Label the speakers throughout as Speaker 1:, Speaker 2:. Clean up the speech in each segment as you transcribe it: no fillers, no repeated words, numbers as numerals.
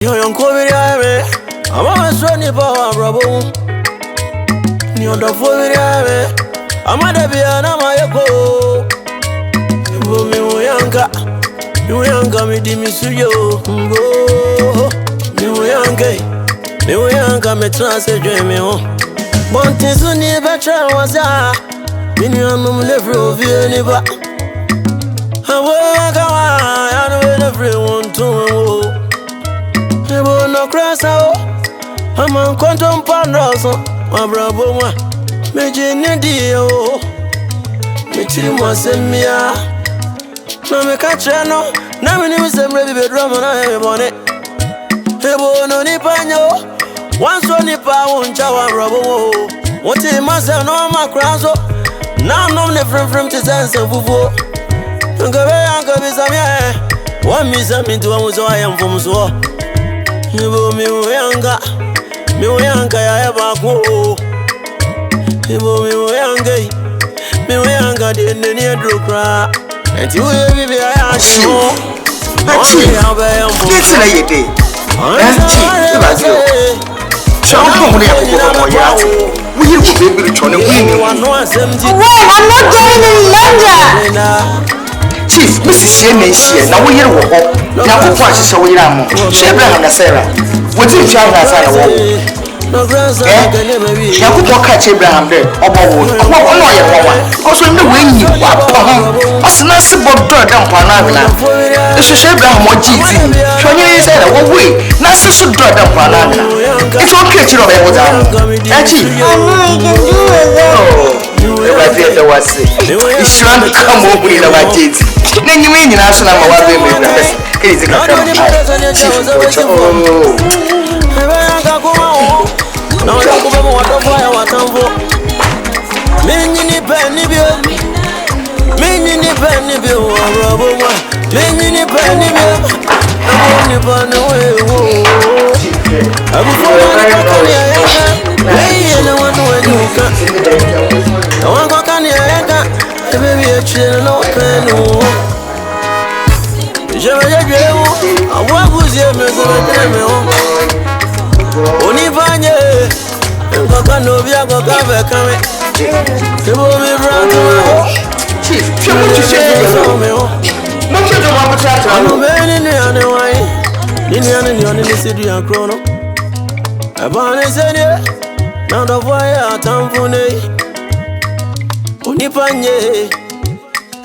Speaker 1: Yo yon COVID ame, ama swani pa brabo. Ni onda COVID ame, ama debia na mayeko. Ibo mi uyanga mi di misuyo. Mbo mi uyanga me transe dream ho. Bonti suni betrayal waza. Mini anum lefro vie ni ba. Awa kawa ya no lefre won to. Nebo no krasa o ama kontom pandoso ma brabo ma meje ne di o metiri mo semia na me ka tre no na me ni semre bi bedroom na me bone nebo no ni panyo wanso ni pa woncha wa brabo o woti ma se no ma kraso na no ne frem te sense fufu ngabe samia wa mi sami to wa so ayam fom so Ibo mi uyanga ya eba ko. Ibo mi uyanga de ne drokra. Enti we bibi aya shimo.
Speaker 2: Achi. Yes na yede. Achi. Ibazio. Chama mo ya ko mo ya. We here go baby chone we ni.
Speaker 3: Wait, I'm not going any longer.
Speaker 2: Chief, Mrs. Yemenshie, now we hear what now we watch so we are more. Abraham and Sarah. What if you have a now we talk at Abraham there. Also, no way you are. As Nancy Bob down Panamina. This is Abraham or Jesus. Show you said, oh, wait, Nancy should draw down Panamina. It's okay to know what I'm actually. There was it. It's trying to come over in our kids. Then you mean national baby. It's a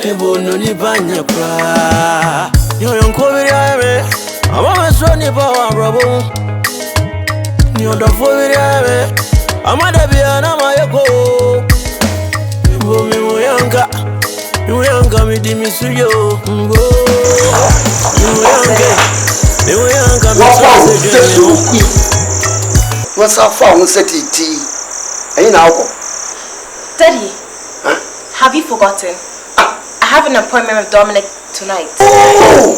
Speaker 1: Ebo no ni banya kra. Yo yon COVID ame, ama swani pa brabo. Ni onda COVID ame, ama debia na mayeko. Ebo mi uyanga mi di misuyo. Mbo mi uyanga mi transe.
Speaker 2: What's our phone set it? Ain't now.
Speaker 3: Daddy, have you forgotten? I have an appointment with Dominic tonight.
Speaker 2: Oh,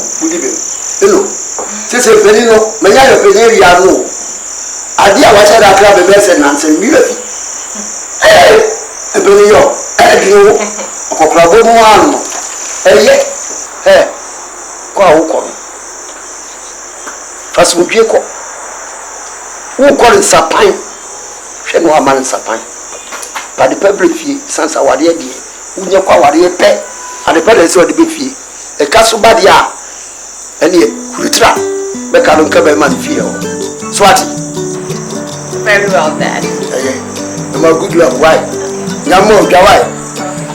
Speaker 2: hello. Since a penny, may I have been here? No. I did what I have a message and answer me. Hey, a penny, you, a crabo one. Hey, Quaco. First, we pick up. Who call it Sapine? She no man Sapine. But the public fee, since our dear, who you call a pet. And the parents of the beefy, a castle badia, and ye, Ritra, Becca come and feel. Swati.
Speaker 3: Very well, Dad.
Speaker 2: I'm a good luck, why? Yamo, Jawai,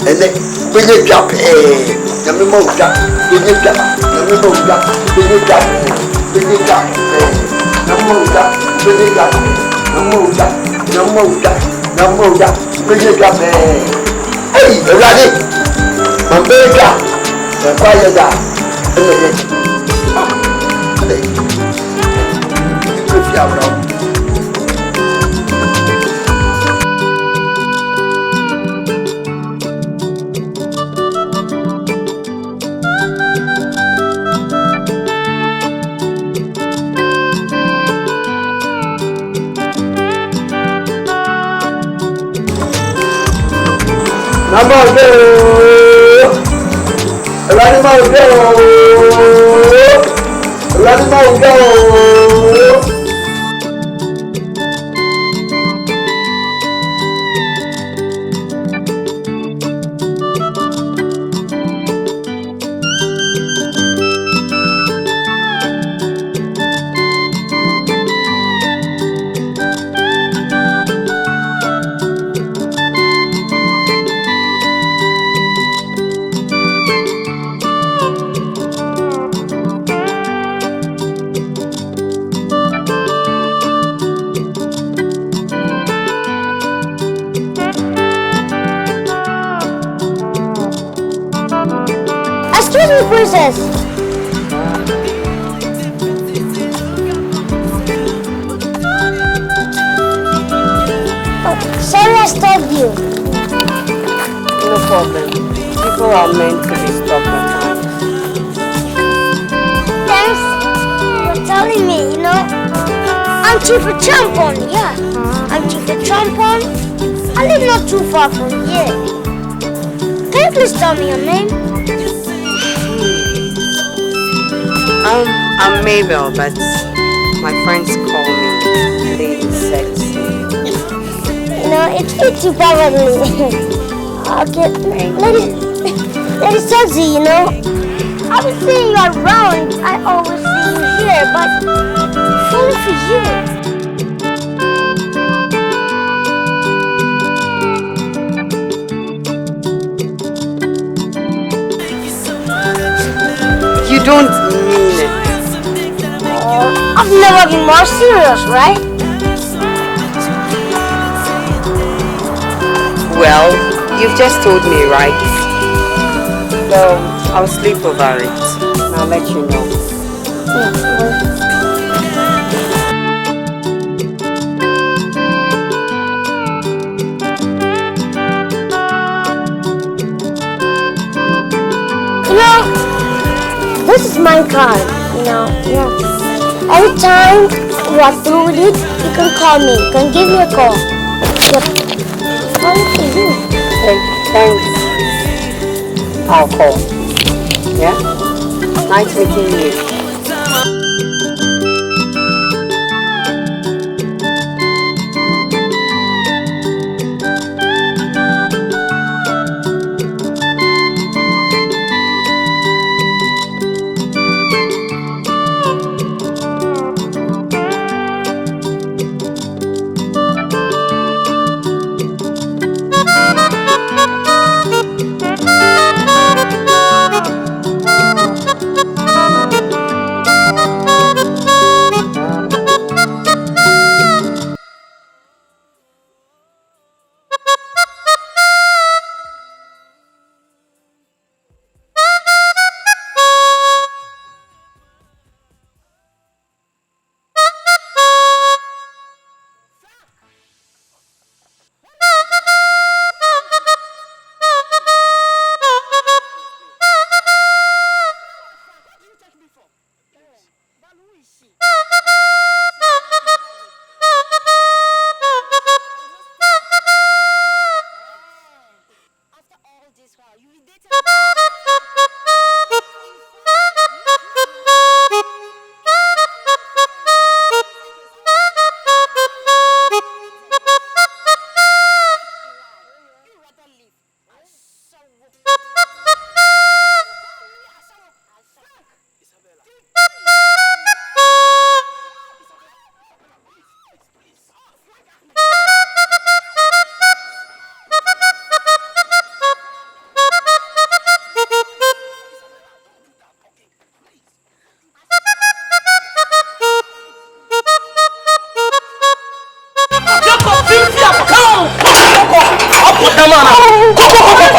Speaker 2: and then when you jump, Yamo, when you jump, when you jump, when you jump, hey, ready? Mambega, quiet down. Let him go.
Speaker 4: me, princess. Oh, sorry I stopped you.
Speaker 5: No problem. People are meant to be stopped at times.
Speaker 4: Thanks for telling me, you know. I'm Chief of Champon, yeah. I'm Chief of Champon. I live not too far from here. Can you please tell me your name?
Speaker 5: I'm Mabel, but my friends call me Lady Sexy.
Speaker 4: No, it fits you perfectly. Okay, Lady Sexy, you know. I've been seeing you around. I always see you here, but only for you.
Speaker 5: You don't mean it.
Speaker 4: I've never been more serious, right?
Speaker 5: Well, you've just told me, right? So, I'll sleep over it. And I'll let you know.
Speaker 4: You know, this is my card, you know, yeah. Every time you are through with it, you can call me, you can give me a call. Yep. Only for you.
Speaker 5: Hey, thanks. I'll call. Yeah? Nice meeting you.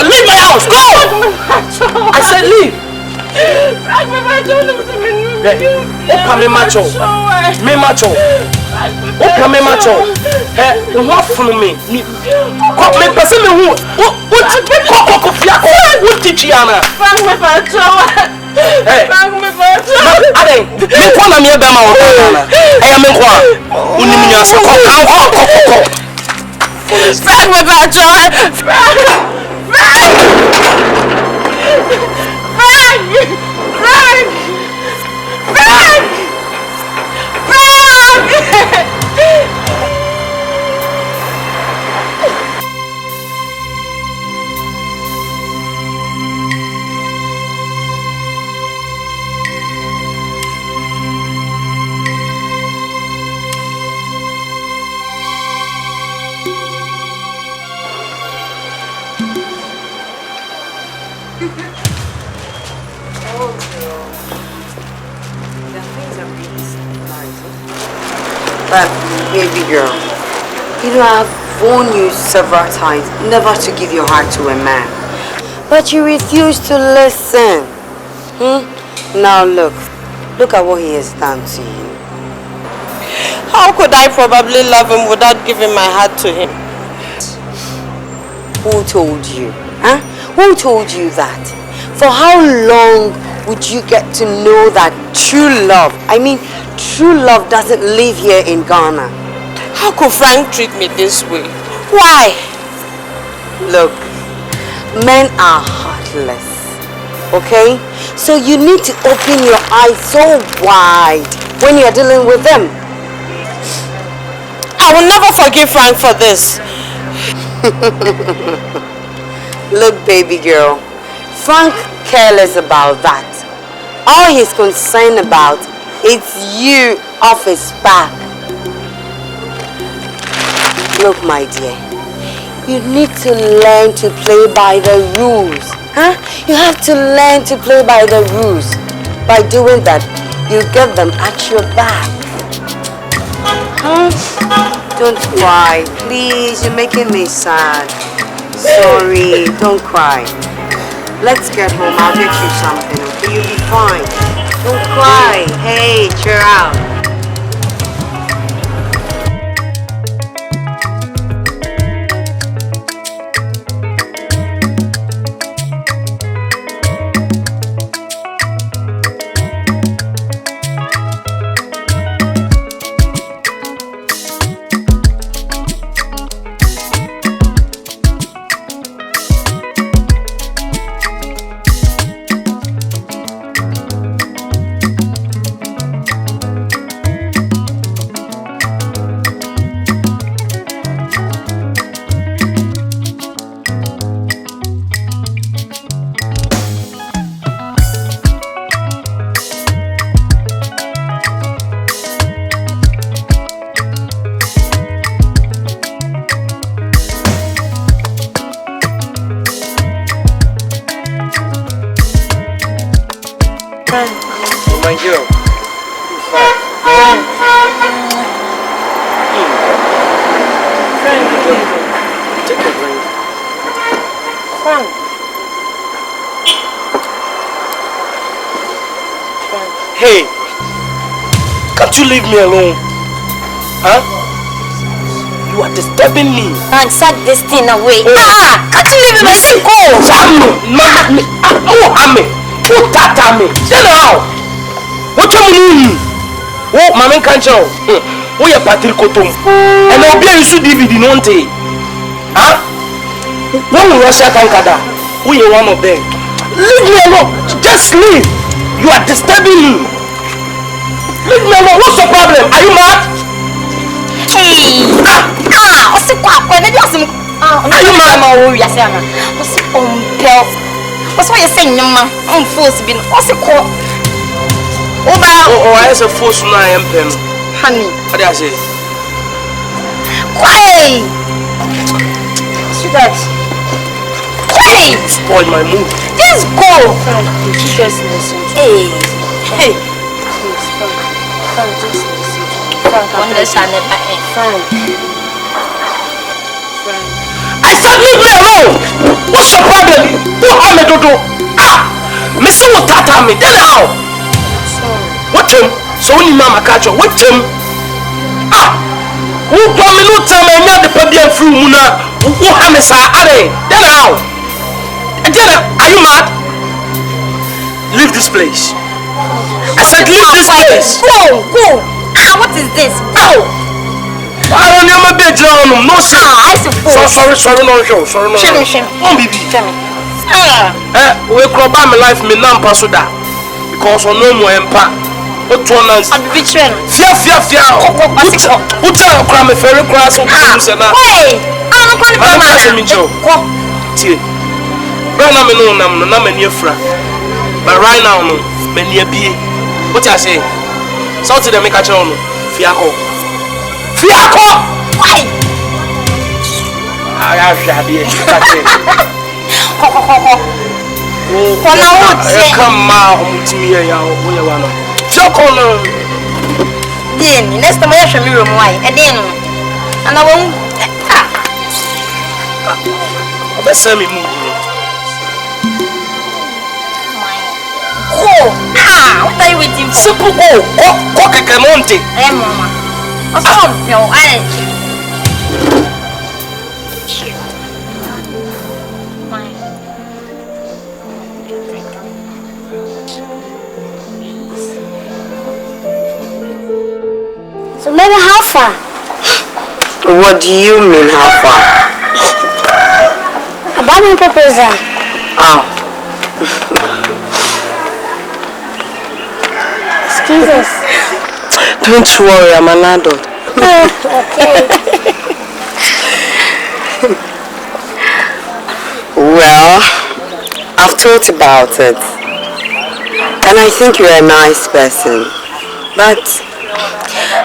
Speaker 1: Leave my house! Go! I said leave! Opa me macho! Me macho! Opa me macho! What for me? Me person me who? What fiako? What teach Yana? Hey! Ade! Me kwa me ebe ma wakana. Eya me kwa. Unimi yasa ko.
Speaker 3: Frank me macho! Frank!
Speaker 5: But, baby girl, you know I've warned you several times never to give your heart to a man. But you refuse to listen. Now look at what he has done to you.
Speaker 6: How could I probably love him without giving my heart to him?
Speaker 5: Who told you? Huh? Who told you that? For how long would you get to know that true love, true love doesn't live here in Ghana?
Speaker 6: How could Frank treat me this way?
Speaker 5: Why? Look, men are heartless, okay? So you need to open your eyes so wide when you're dealing with them.
Speaker 6: I will never forgive Frank for this.
Speaker 5: Look, baby girl, Frank careless about that. All he's concerned about is you off his back. Look, my dear, you need to learn to play by the rules. Huh? You have to learn to play by the rules. By doing that, you get them at your back. Huh? Don't cry, please. You're making me sad. Sorry, don't cry. Let's get home. I'll get you something, okay? You'll be fine. Don't cry. Hey, cheer out.
Speaker 1: My girl. Take a drink. Hey, can't you leave me alone? Huh? You are disturbing me.
Speaker 4: And sack this thing away.
Speaker 1: Can't you leave me? Let me go. Put that on me. Tell her how. What you mean? Oh, Mama can't show. Oh, you're Patrick Kotum. And I'll be a DVD, no one. Huh? When we rush out Kankada, we are one of them. Leave me alone. Just leave. You are disturbing me. Leave me alone. What's the problem? Are you mad?
Speaker 4: Hey! What's the problem? Are you mad? What's the what's what you're saying, Mama? I'm forced to be. What's it called?
Speaker 1: Oh, I have a force now. I am pen.
Speaker 4: Honey.
Speaker 1: What do I say?
Speaker 4: Quiet! Sweetheart. Quiet!
Speaker 1: Spoil my mood.
Speaker 4: Just go!
Speaker 6: Just listen.
Speaker 4: Hey! Hey!
Speaker 6: Please, Frank, just listen. Frank.
Speaker 1: I said leave me alone! What's your problem? Who am I to do? Missy will tata me. Tell her how.
Speaker 6: Sorry.
Speaker 1: What him? So when you mama catch you, what him? Who told me no time I know the problem through Muna? Who am I? Tell her how. Tell her, are you mad? Leave this place. I said leave this place.
Speaker 4: Go! What is this? Go!
Speaker 1: I don't know my bed down. No sir.
Speaker 4: I suppose.
Speaker 1: Sorry, no show. Sorry, no.
Speaker 4: Shame.
Speaker 1: Oh, baby. We crop my life, me nam pasuda. Because on no more empire. What one is?
Speaker 4: I'm Betrayal.
Speaker 1: Fear. Who tell you crime a very grass of things and that?
Speaker 4: Wait! I'm going to
Speaker 1: I'm
Speaker 4: come
Speaker 1: not me, Joe. Tea. Right now, I'm not many fra. But right now, no, many a be. What I say? Something that make a child. Fiaco.
Speaker 4: Why?
Speaker 1: I have Shadi. Come out to me.
Speaker 4: Then, next time I show me room, why? And then, and I won't.
Speaker 1: I bet send me move.
Speaker 4: Ah, what are you waiting for?
Speaker 1: Simple go. Go kakamonte.
Speaker 4: Hey, Mama. What's up, yo? So maybe how far?
Speaker 5: What do you mean, how far?
Speaker 4: About my proposal.
Speaker 5: Oh.
Speaker 4: Excuse us.
Speaker 6: Don't worry, I'm an adult.
Speaker 4: Okay.
Speaker 5: Well, I've thought about it. And I think you're a nice person. But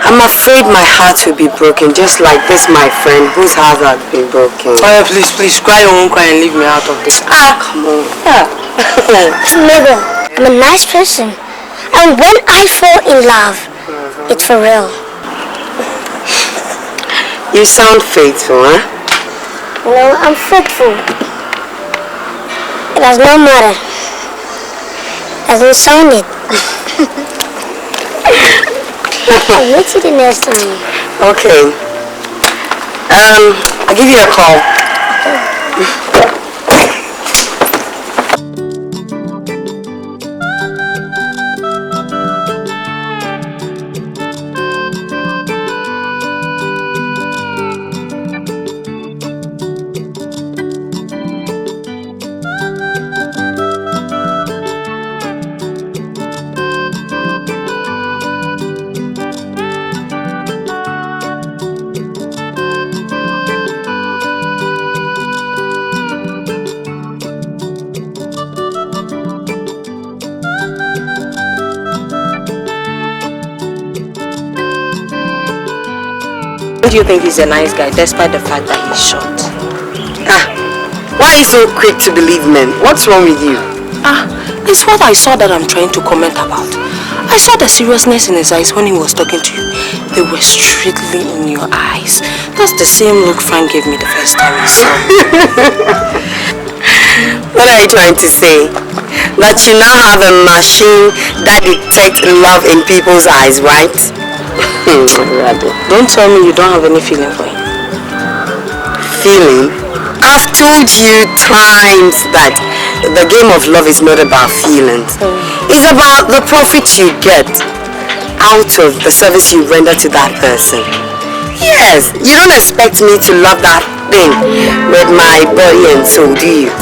Speaker 5: I'm afraid my heart will be broken, just like this, my friend, whose heart has been broken.
Speaker 6: Oh, please, cry your own cry and leave me out of this.
Speaker 5: Come on.
Speaker 4: Maybe I'm a nice person. And when I fall in love, it's for real.
Speaker 5: You sound faithful, huh?
Speaker 4: No, I'm faithful. It does not matter. Doesn't sound it. I'll meet you the next time.
Speaker 5: Okay. I'll give you a call.
Speaker 6: Do you think he's a nice guy despite the fact that he's short?
Speaker 5: Why are you so quick to believe men? What's wrong with you?
Speaker 6: It's what I saw that I'm trying to comment about. I saw the seriousness in his eyes when he was talking to you. They were straightly in your eyes. That's the same look Frank gave me the first time he saw me.
Speaker 5: What are you trying to say? That you now have a machine that detects love in people's eyes, right?
Speaker 6: Don't tell me you don't have any feeling for him.
Speaker 5: Feeling? I've told you times that the game of love is not about feelings. It's about the profit you get out of the service you render to that person. Yes, you don't expect me to love that thing with my body and soul, do you?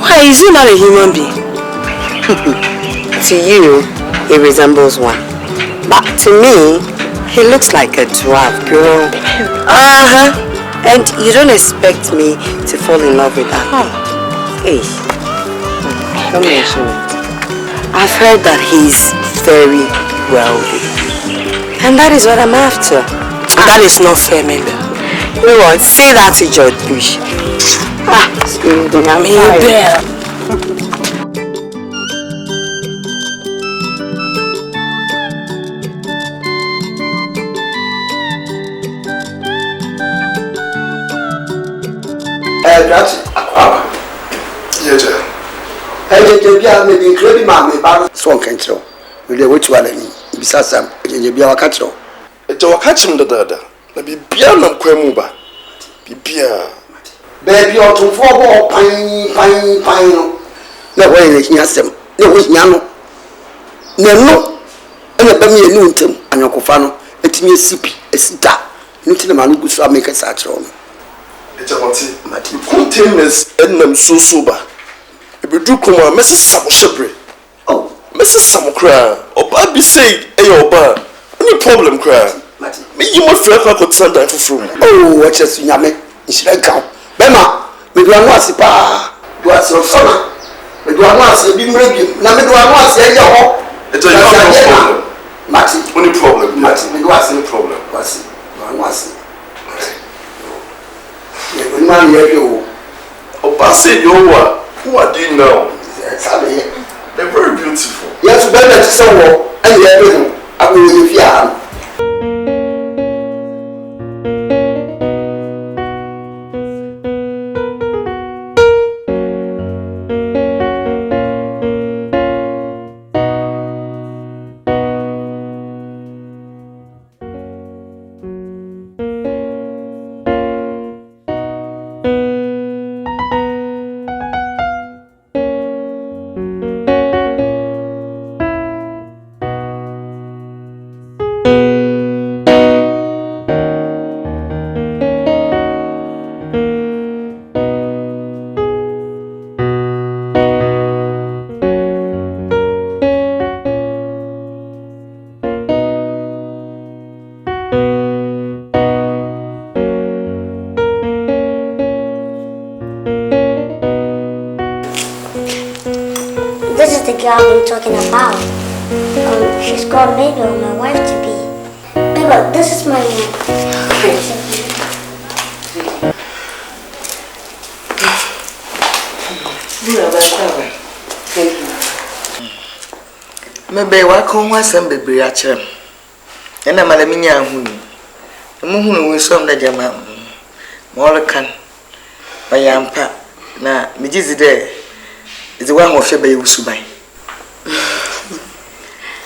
Speaker 6: Why, is he not a human being?
Speaker 5: To you, he resembles one. But to me, he looks like a dwarf, girl. And you don't expect me to fall in love with that. Hey, don't mention it. I've heard that he's very wealthy. And that is what I'm after.
Speaker 6: That is not fair, maybe.
Speaker 5: You know what? Say that to George Bush. Excuse me, I'm here.
Speaker 2: That's
Speaker 1: Yes, sir.
Speaker 2: I just maybe including my battle song control. With the which one besides some, you be our catcher.
Speaker 1: It's our catching the dada. Be beyond them Quemuba. Be beyond.
Speaker 2: Baby, or to four pine. No way, yes, no way, Yano. No, and a bammy nuntum, and your cofano, a timmy sippy, a sita, into the man who could make a satchel.
Speaker 1: It's a Mati. Containers and them so sober. If you do come on, Mrs. Samushabre.
Speaker 2: Oh,
Speaker 1: Mrs. Samukra, or Baby say, a bar. Any problem, cry. Me, you must feel like a Sunday for room.
Speaker 2: Oh, what just Yame, should I come? Bema, we do not see pa. You are so summer. We do not see being ready. Now, we do not see your home.
Speaker 1: It's a problem.
Speaker 2: Mati,
Speaker 1: Only problem,
Speaker 2: Mati, we do not see
Speaker 1: any problem.
Speaker 2: what's it? One see. Yeah, man, you.
Speaker 1: Oh, Bassy, you are. Who are you now? They're very beautiful.
Speaker 2: Yes, better to someone, and everything. I will leave you.
Speaker 4: girl I've been talking about. She's called MEDO, my wife to be. MEDO, this is my mom.
Speaker 5: Thank you.
Speaker 7: Maybe I come once and be Betrayal. And I'm a minya who. The moon will some the German. More can. My yampa. Na, me is there. Is the one of your baby subai.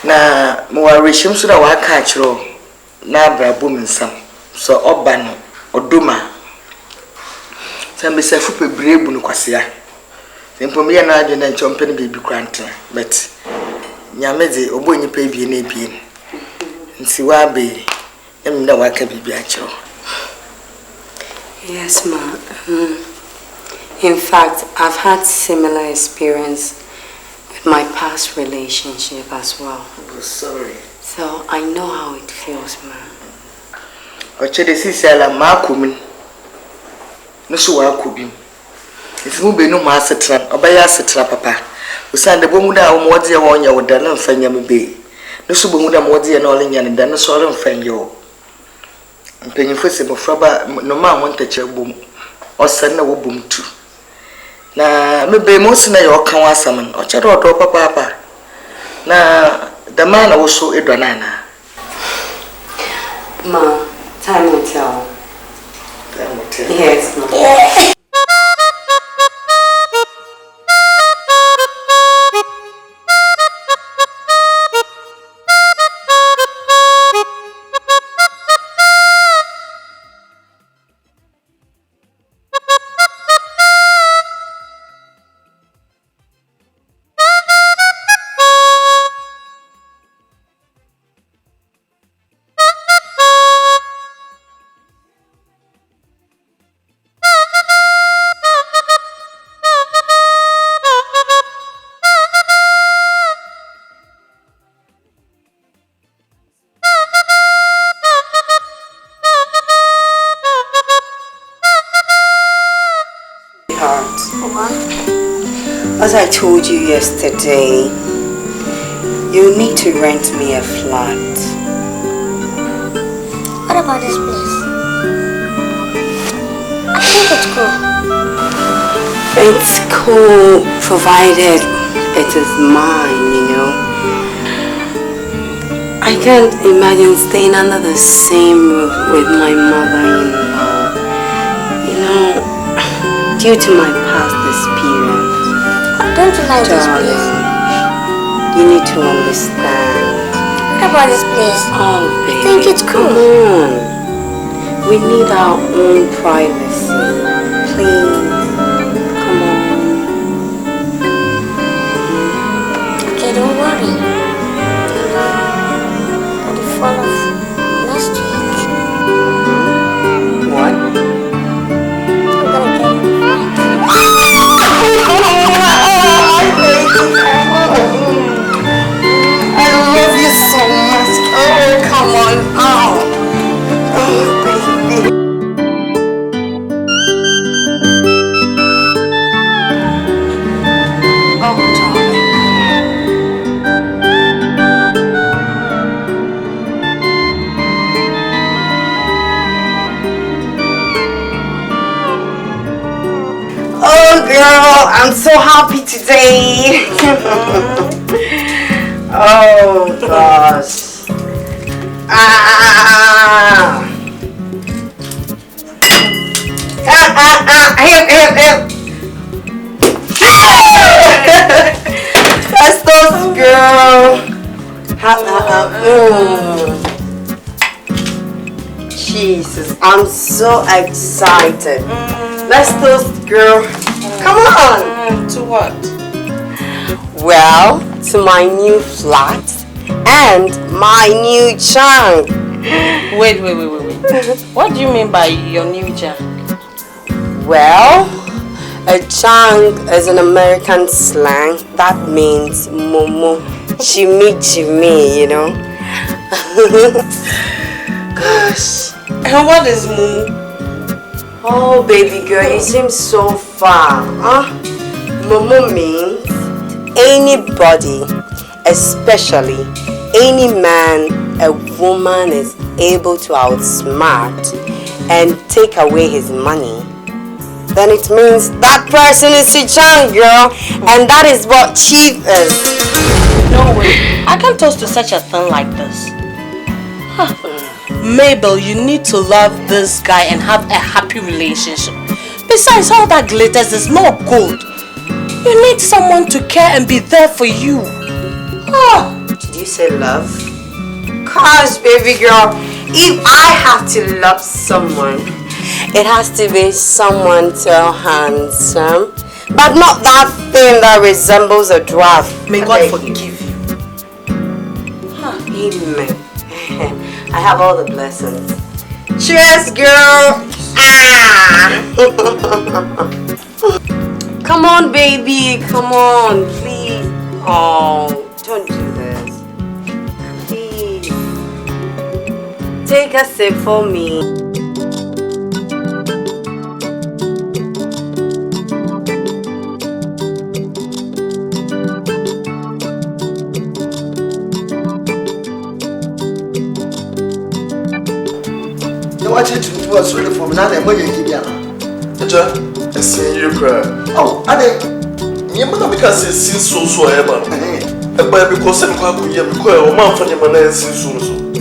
Speaker 7: Na, more rishim so that I catch row. Na bra boom some. So oban or duma. Some be self brave bunquasia. Simple me and I didn't jump in baby grant, but Yamedi, or when you pay be an APPIAH. And see why be, and now I can be actual.
Speaker 5: Yes, ma. In fact, I've had similar experience with my past relationship as well.
Speaker 7: Oh, sorry.
Speaker 5: So I know how it feels, ma.
Speaker 7: Oche de si sala ma kumin. No so wa kubim. It's mu be no ma setran, obaya setra papa. Usande bomu da o mode ya wonya woda na mfanya me be. No so bomu da mode ya na ole nya ne da no so ole mfanya o. Mpanyimfo se mofraba no ma wontache bom. Osan na wo bom tu. Na me be mo se na yo kan wasam no. Oche do papa. Na the man also edwanana.
Speaker 5: Ma, time will tell.
Speaker 7: Time will tell.
Speaker 5: Yes, ma.
Speaker 4: Yeah.
Speaker 5: As I told you yesterday, you need to rent me a flat.
Speaker 4: What about this place? I think it's cool.
Speaker 5: It's cool, provided it is mine, you know. I can't imagine staying under the same roof with my mother-in-law. You know, due to my past experience.
Speaker 4: Don't you like this place?
Speaker 5: You need to understand.
Speaker 4: What about this place?
Speaker 5: Oh, baby.
Speaker 4: I think it's cool.
Speaker 5: Come on. We need our own privacy. Please. Come on.
Speaker 4: Okay, don't worry. By the fall of last week.
Speaker 5: What?
Speaker 4: I'm gonna get you.
Speaker 5: I love you so much. Oh, come on. Oh, baby. Oh, darling. Oh, girl, I'm so happy today. Oh gosh. Help. That's those girl. Jesus, I'm so excited. Let's toast, girl. Come on.
Speaker 6: To what?
Speaker 5: Well, to my new flat and my new chunk.
Speaker 6: Wait. What do you mean by your new junk?
Speaker 5: Well, a chunk is an American slang that means momo, chimmy, you know.
Speaker 6: Gosh. And what is moo?
Speaker 5: Oh, baby girl, you seem so far, huh? Momo means anybody, especially any man a woman is able to outsmart and take away his money, then it means that person is a young girl, and that is what cheap is.
Speaker 6: No way. I can't toast to such a thing like this. Huh. Mabel, you need to love this guy and have a happy relationship. Besides, all that glitters is not gold. You need someone to care and be there for you.
Speaker 5: Oh, did you say love? Gosh, baby girl, if I have to love someone, it has to be someone so handsome, but not that thing that resembles a dwarf.
Speaker 6: May God forgive you.
Speaker 5: Amen. I have all the blessings. Cheers, girl. Ah. Come on, baby. Come on, please. Oh, don't do this. Please. Take a sip for me.
Speaker 2: What you do was ready for me now. I'm going to give you.
Speaker 8: I see you cry.
Speaker 2: Oh, I did.
Speaker 8: You might because it's so ever. Because I'm quite young, a man from your man since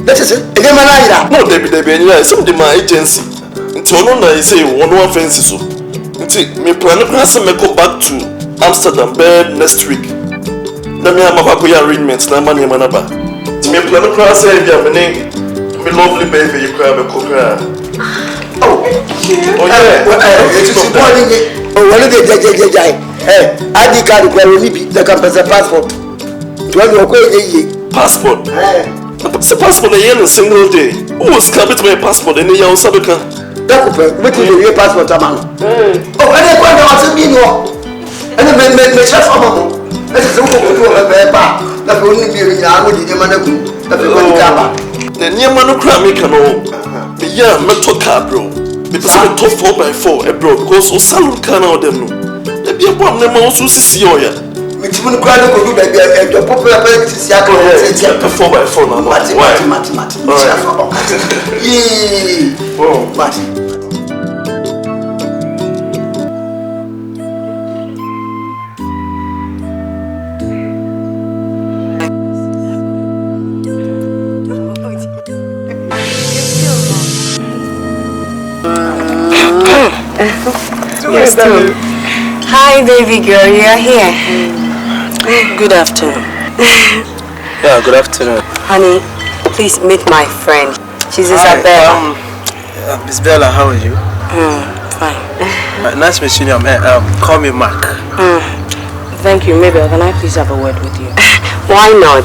Speaker 2: that is it. Again, my
Speaker 8: no, David, some of my agency. Until no, I say one offense. So, me plan to go back to Amsterdam bed next week. Let me have my arrangements. Now, money, manaba. Me plan to cross area, my name. Me lovely baby, you cry, me cry.
Speaker 2: Oh, yeah. What is it? ID card, the campus passport.
Speaker 8: Passport? It's a passport a year single day. Who was coming to my passport in the year of Sabica?
Speaker 2: What is your passport, man? Oh, and I want to mean what? And then make chef for mom. That is a bar. That will only be a with the man that will go.
Speaker 8: The near man of Grammy canoe. The young metal car, bro. Because I'm a top 4x4, bro. Because o salon can out them. The be a bomb, the mouse who see you.
Speaker 2: Which will cry to do that. Your popular parents is a
Speaker 8: 4x4 now.
Speaker 2: Mati. Yeah. Oh, Mati.
Speaker 5: Yes, too. Hi, baby girl, you are here.
Speaker 6: Good afternoon.
Speaker 9: Yeah, good afternoon.
Speaker 5: Honey, please meet my friend. She's Isabella.
Speaker 9: Miss Bella, how are you?
Speaker 6: Fine.
Speaker 9: Nice meeting you. Call me Mark.
Speaker 6: Thank you. Maybe can I please have a word with you?
Speaker 5: Why not?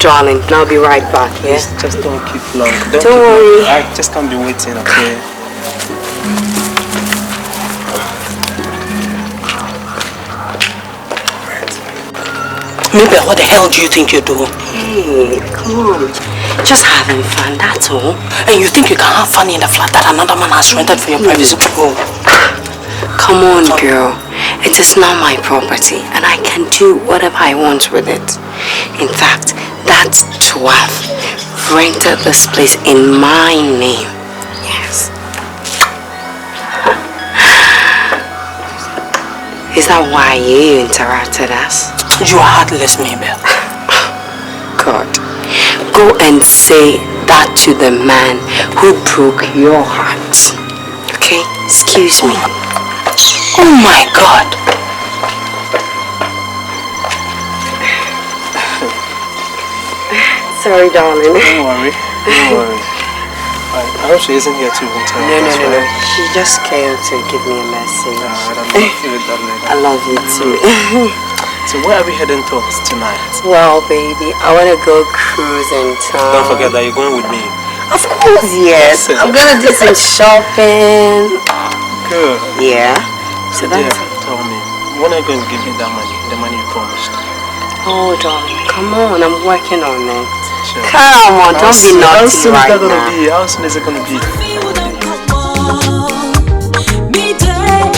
Speaker 5: Darling, I'll be right back, yeah?
Speaker 9: Just don't keep long.
Speaker 5: Don't worry.
Speaker 9: I just can't be waiting, okay?
Speaker 6: Maybe what the hell do you think you're doing?
Speaker 5: Hey, come on. Just having fun, that's all.
Speaker 6: And you think you can have fun in the flat that another man has rented for your privacy? Oh.
Speaker 5: Come on, girl. It is not my property, and I can do whatever I want with it. In fact, that 12 rented this place in my name. Yes. Is that why you interrupted us?
Speaker 6: You are heartless, Mabel.
Speaker 5: God, go and say that to the man who broke your heart. Okay? Excuse me.
Speaker 6: Oh my God.
Speaker 5: Sorry, darling.
Speaker 9: Don't worry. I hope she isn't here to tell me.
Speaker 5: No. She just came to give me a message.
Speaker 9: I don't feel it, darling.
Speaker 5: I love you too.
Speaker 9: So where are we heading towards tonight?
Speaker 5: Well, baby, I want to go cruise in town.
Speaker 9: Don't forget that you're going with me.
Speaker 5: Of course, yes. I'm going to do some shopping.
Speaker 9: Good.
Speaker 5: Yeah. So that's...
Speaker 9: Tell me, when are you going to give me that money? The money you promised?
Speaker 5: Oh, darling, come on. I'm working on it.
Speaker 9: Sure.
Speaker 5: Come on, don't be naughty right now.
Speaker 9: How soon is it going to be?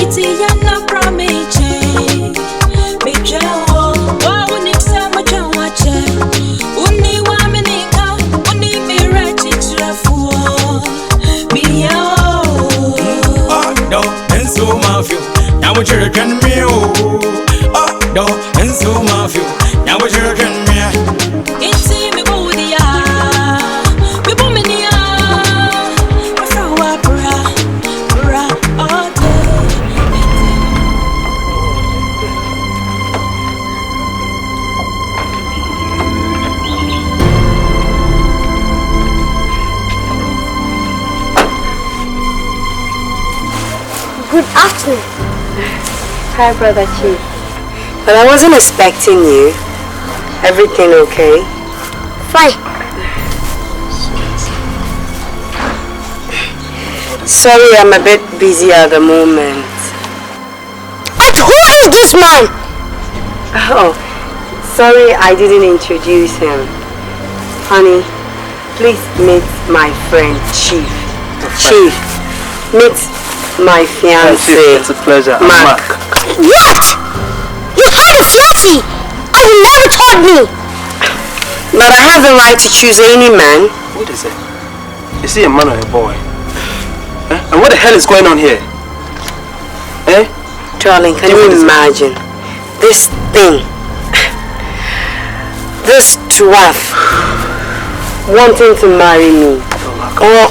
Speaker 10: It's a young promise.
Speaker 4: Good afternoon.
Speaker 5: Hi, Brother Chief. But I wasn't expecting you. Everything okay?
Speaker 4: Fine.
Speaker 5: Sorry, I'm a bit busy at the moment.
Speaker 4: But who is this man?
Speaker 5: Oh, sorry I didn't introduce him. Honey, please meet my friend, Chief. Chief, meet my fiancé.
Speaker 9: It's a pleasure.
Speaker 5: Mark.
Speaker 4: What? You had a fiancé and you never told me.
Speaker 5: But I have the right to choose any man.
Speaker 9: Wait a second. Is he a man or a boy? Eh? And what the hell is going on here? Eh?
Speaker 5: Darling, can you imagine this thing? This dwarf wanting to marry me. Or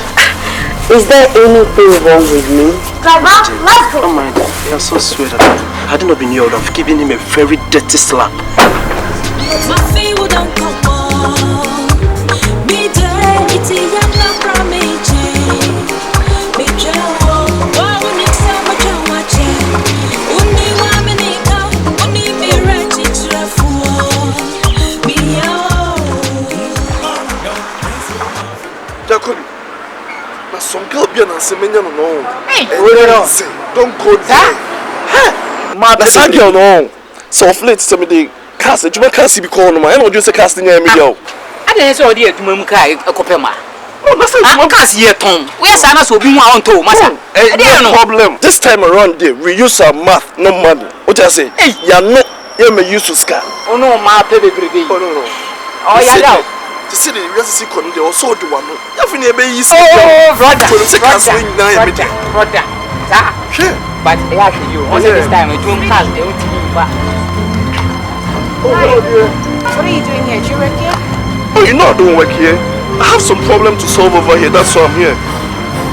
Speaker 5: is there anything wrong with me?
Speaker 4: Grandma, let's go.
Speaker 9: Oh my God, you're so sweet. Had it not been you, I would have given him a very dirty slap.
Speaker 8: Some girl be an Semenya no.
Speaker 7: Hey,
Speaker 8: don't go there. That's girl no. So of late, some of the cast, you can't see because no man. I don't just say casting your media.
Speaker 7: I didn't say idea to mum kai a copema.
Speaker 8: No, that's not
Speaker 7: cast here, Tom. Where's Anna so be one to massa?
Speaker 8: No problem. This time around, there we use our math, no money. What I say? Hey, you're not. You may use to scan.
Speaker 7: Oh no, my baby.
Speaker 8: Oh no.
Speaker 7: Oh yeah.
Speaker 8: To see the university con they also do one. You have never easy.
Speaker 7: Oh, brother. Brother.
Speaker 8: Sure.
Speaker 7: But they have you. Once this time, we don't pass. They won't give you back.
Speaker 3: Oh, dear. What are you doing here? Do you work here?
Speaker 8: Oh, you know I don't work here. I have some problem to solve over here. That's why I'm here.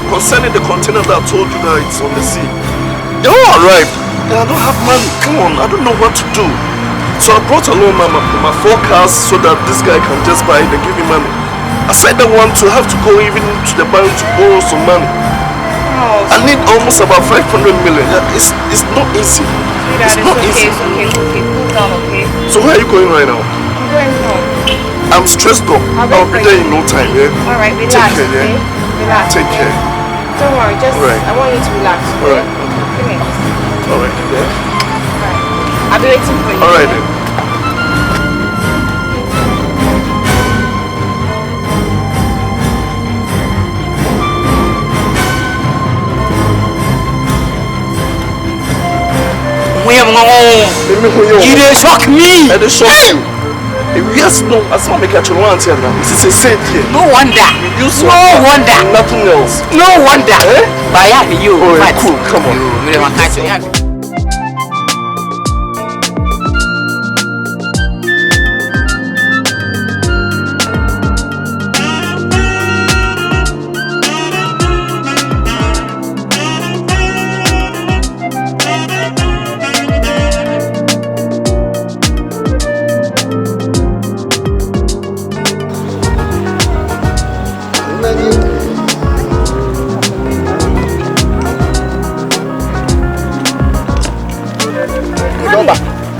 Speaker 8: Concerning the container that I told you that it's on the sea. They all arrived. I don't have money. Come on, I don't know what to do. So I brought along my 4 cars so that this guy can just buy it and give me money. I said I want to have to go even to the bank to borrow some money.
Speaker 3: Oh,
Speaker 8: I need almost about 500 million. It's not easy.
Speaker 3: Sweetheart,
Speaker 8: it's not easy.
Speaker 3: It's okay. Cool down, okay?
Speaker 8: So where are you going right now?
Speaker 3: I'm going home.
Speaker 8: I'm stressed up. I'll be there in no time, yeah?
Speaker 3: Alright, relax,
Speaker 8: Take care,
Speaker 3: okay?
Speaker 8: yeah?
Speaker 3: Relax.
Speaker 8: Take care.
Speaker 3: Don't worry, just, I want you to relax, okay?
Speaker 8: Alright.
Speaker 3: Come here.
Speaker 8: Alright, yeah?
Speaker 3: Alright. I'll be waiting for you.
Speaker 8: Alright then.
Speaker 7: You dey shock me.
Speaker 8: I dey shock you. Yes, no. As long as I catch you once here now, it's a saint here.
Speaker 7: No wonder. No wonder.
Speaker 8: Nothing else.
Speaker 7: No wonder. But yeah, you.
Speaker 8: Oh, cool. Come on.
Speaker 7: You never catch you.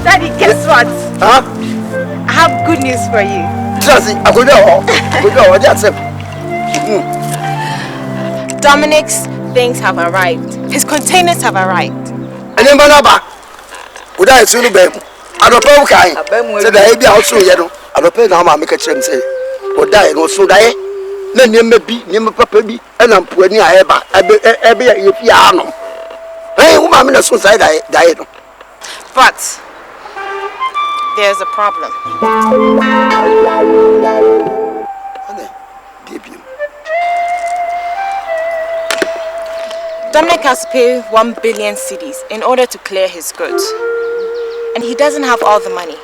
Speaker 3: Daddy, guess what?
Speaker 2: Huh?
Speaker 3: I have good news for you. Dominic's things have arrived. His containers have arrived.
Speaker 2: And then Banaba, would I soon be? I don't know. Said I be also yellow. I don't pay now. I make a chance say, or die no so die. Then you may be, you may be, and I'm putting a ever. I be a piano. Hey, woman, a suicide died.
Speaker 3: But there's a problem. Dominic has to pay 1 billion cedis in order to clear his goods. And he doesn't have all the money.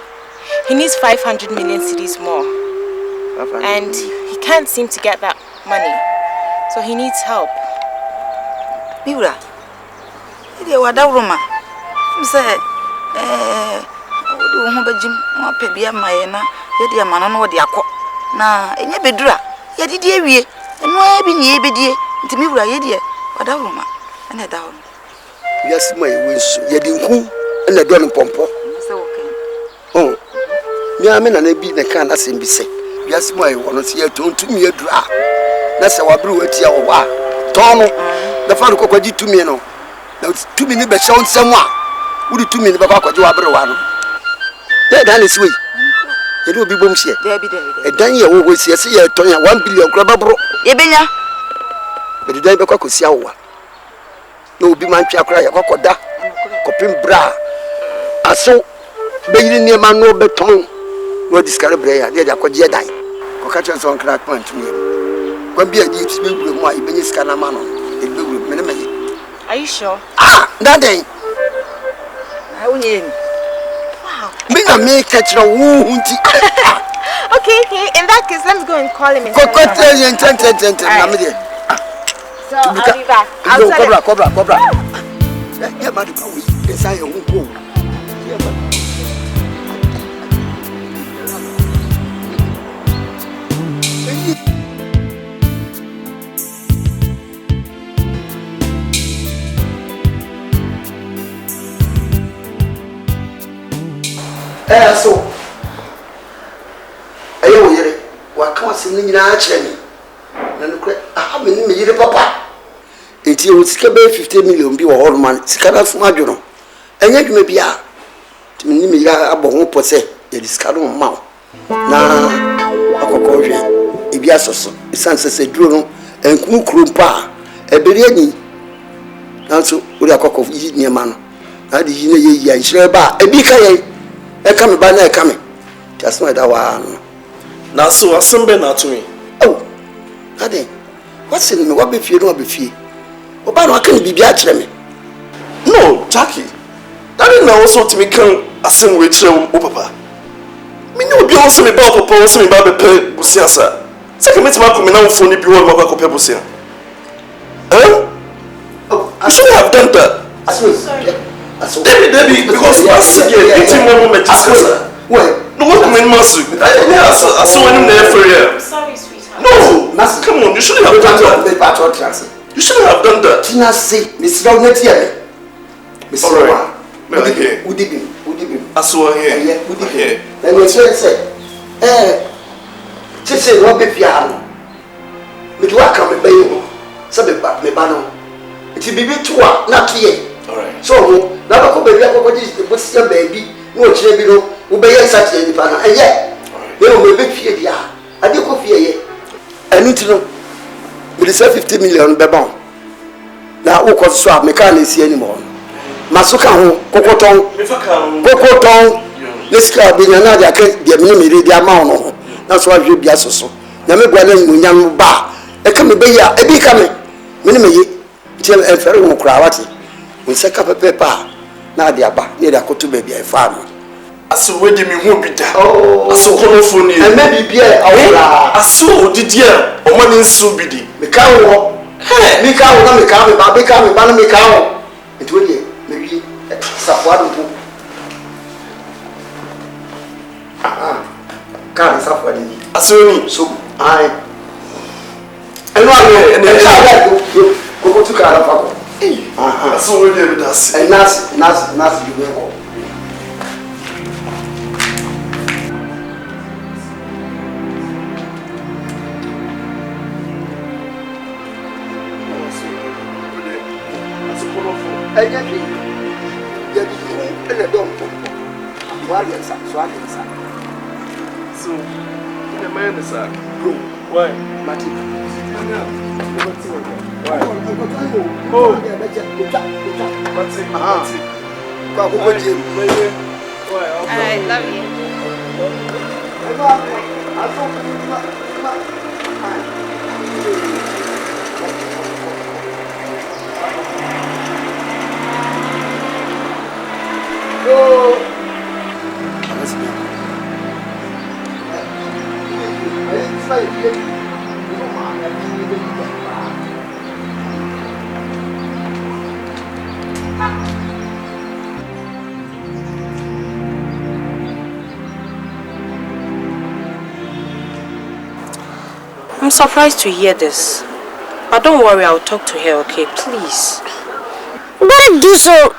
Speaker 3: He needs 500 million cedis more. And he can't seem to get that money. So he needs help.
Speaker 10: Miura, you are the woman. You say, na enye bedura ye didi ewie enu abi ni ebedie nti mi wura ye die wada roma na da ho
Speaker 2: Yes, my wish. You didn't and the don pompo. Oh, me, I mean, and I be the kind of same be say. Yes, my one is here to me a draw. That's our brew at your wa. Tono, the father could to me, no. Those 2 minutes, but shown someone. Would you 2 minutes about what you are one? That is sweet. It will be boom share. And then you always see a 1 billion grabber.
Speaker 10: Yebenya.
Speaker 2: But the day could see our. No be man cry, Cocoda, Copin bra. I saw baby near man no beton. No discover prayer, they are called Jedi. Cocatchans on crack point to me. When be a deep speak with my Benis Canamano, it will be minimum.
Speaker 3: Are you sure?
Speaker 2: Ah, that day.
Speaker 10: I will name.
Speaker 2: Me and me catch a wound.
Speaker 3: Okay, in that case, let's go and call him.
Speaker 2: So I'll be back. Cobra. Yeah, man, yes, I won't go. So I hear what comes in the actually. I have been in the papa. It was 50 million be all man, Scala Smajono. And yet maybe a bon posse, a discarded mouth. Now, a cocoja, a biasos, a sunset a drone, and Kumpa, a biryani. Also, with a cock of near man. I did ye, share bar, a big I come by now coming. Just not that one.
Speaker 8: Now, so assemble now to me.
Speaker 2: Oh, Daddy, what's in me? What be fear? What be fear? About what can be me?
Speaker 8: No, Jackie. That is now also to me come assemble with you, Papa. Me no be also me about Papa, also me about the pay Busiasa. Second, it's my coming out for the bureau of Papa Busia. Huh?
Speaker 2: Oh,
Speaker 8: I should have done that.
Speaker 2: Sorry.
Speaker 8: Debbie, because last year, 18 moments, well, no one can master. I saw him there for you.
Speaker 3: I'm sorry, sweetheart.
Speaker 8: No, come on, you shouldn't have done that. You shouldn't have done that.
Speaker 2: Tina say, Miss Rognet here. Miss Rognet.
Speaker 8: Would you be? I saw here.
Speaker 2: Would you hear? Then we say, just say, what be piano? But what come and pay? Something about me, Bano. It will be 2 not here.
Speaker 8: Alright.
Speaker 2: So, now I baby, I what's your baby? No, baby, no, obey such a partner. And yet, they will be fear. I do fear. I need to know. But it's 50 million bebon. Now, who could swap mechanics anymore? Masuka, Cocoton, this club in another case, the minimum, the amount. That's why you be so. Never go in young bar. I come be a big coming. Minimum, till a very more cravati. We set up a paper. Now they are back near the Kotu baby, a farm.
Speaker 8: I saw where they won't be there.
Speaker 2: Oh,
Speaker 8: I saw colophone.
Speaker 2: And maybe be a
Speaker 8: I saw the dear or money in Subidi.
Speaker 2: The cow, make out, not the cow, but become a banner, make out. It will be maybe Sapwadu. Can't suffer.
Speaker 8: I saw
Speaker 2: so I know, go to Carapako.
Speaker 8: I saw where they does.
Speaker 2: And that's you will.
Speaker 8: So, in the man is a room. Why? Martin. Why? Oh,
Speaker 3: I love you.
Speaker 6: I'm surprised to hear this. But don't worry, I'll talk to her, okay? Please.
Speaker 4: You better do so,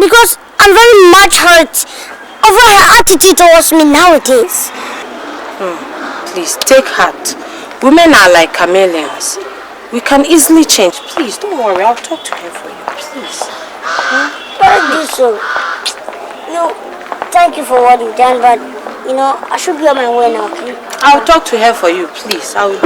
Speaker 4: because I'm very much hurt over her attitude towards me nowadays.
Speaker 6: Please, take heart. Women are like chameleons. We can easily change. Please, don't worry. I'll talk to her for you, please.
Speaker 4: Better do so. Thank you for what you've done, but, I should be on my way now, okay?
Speaker 6: I'll talk to her for you, please. I will.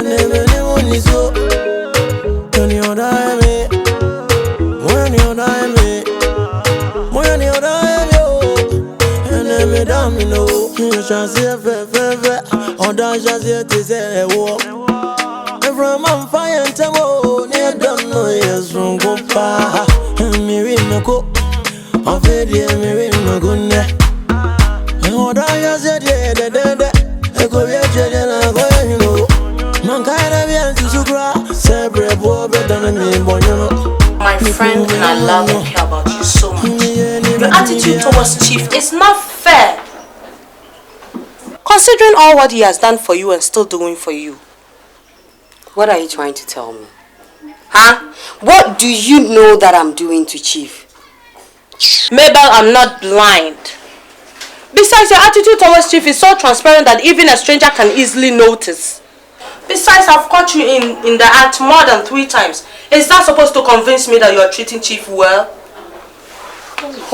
Speaker 6: My friend, and I love and care about you so much. Your attitude towards Chief is not fair. Considering all what he has done for you and still doing for you.
Speaker 5: What are you trying to tell me? Huh? What do you know that I'm doing to Chief?
Speaker 6: Mabel, I'm not blind. Besides, your attitude towards Chief is so transparent that even a stranger can easily notice. Besides, I've caught you in the act more than 3 times. Is that supposed to convince me that you're treating Chief well?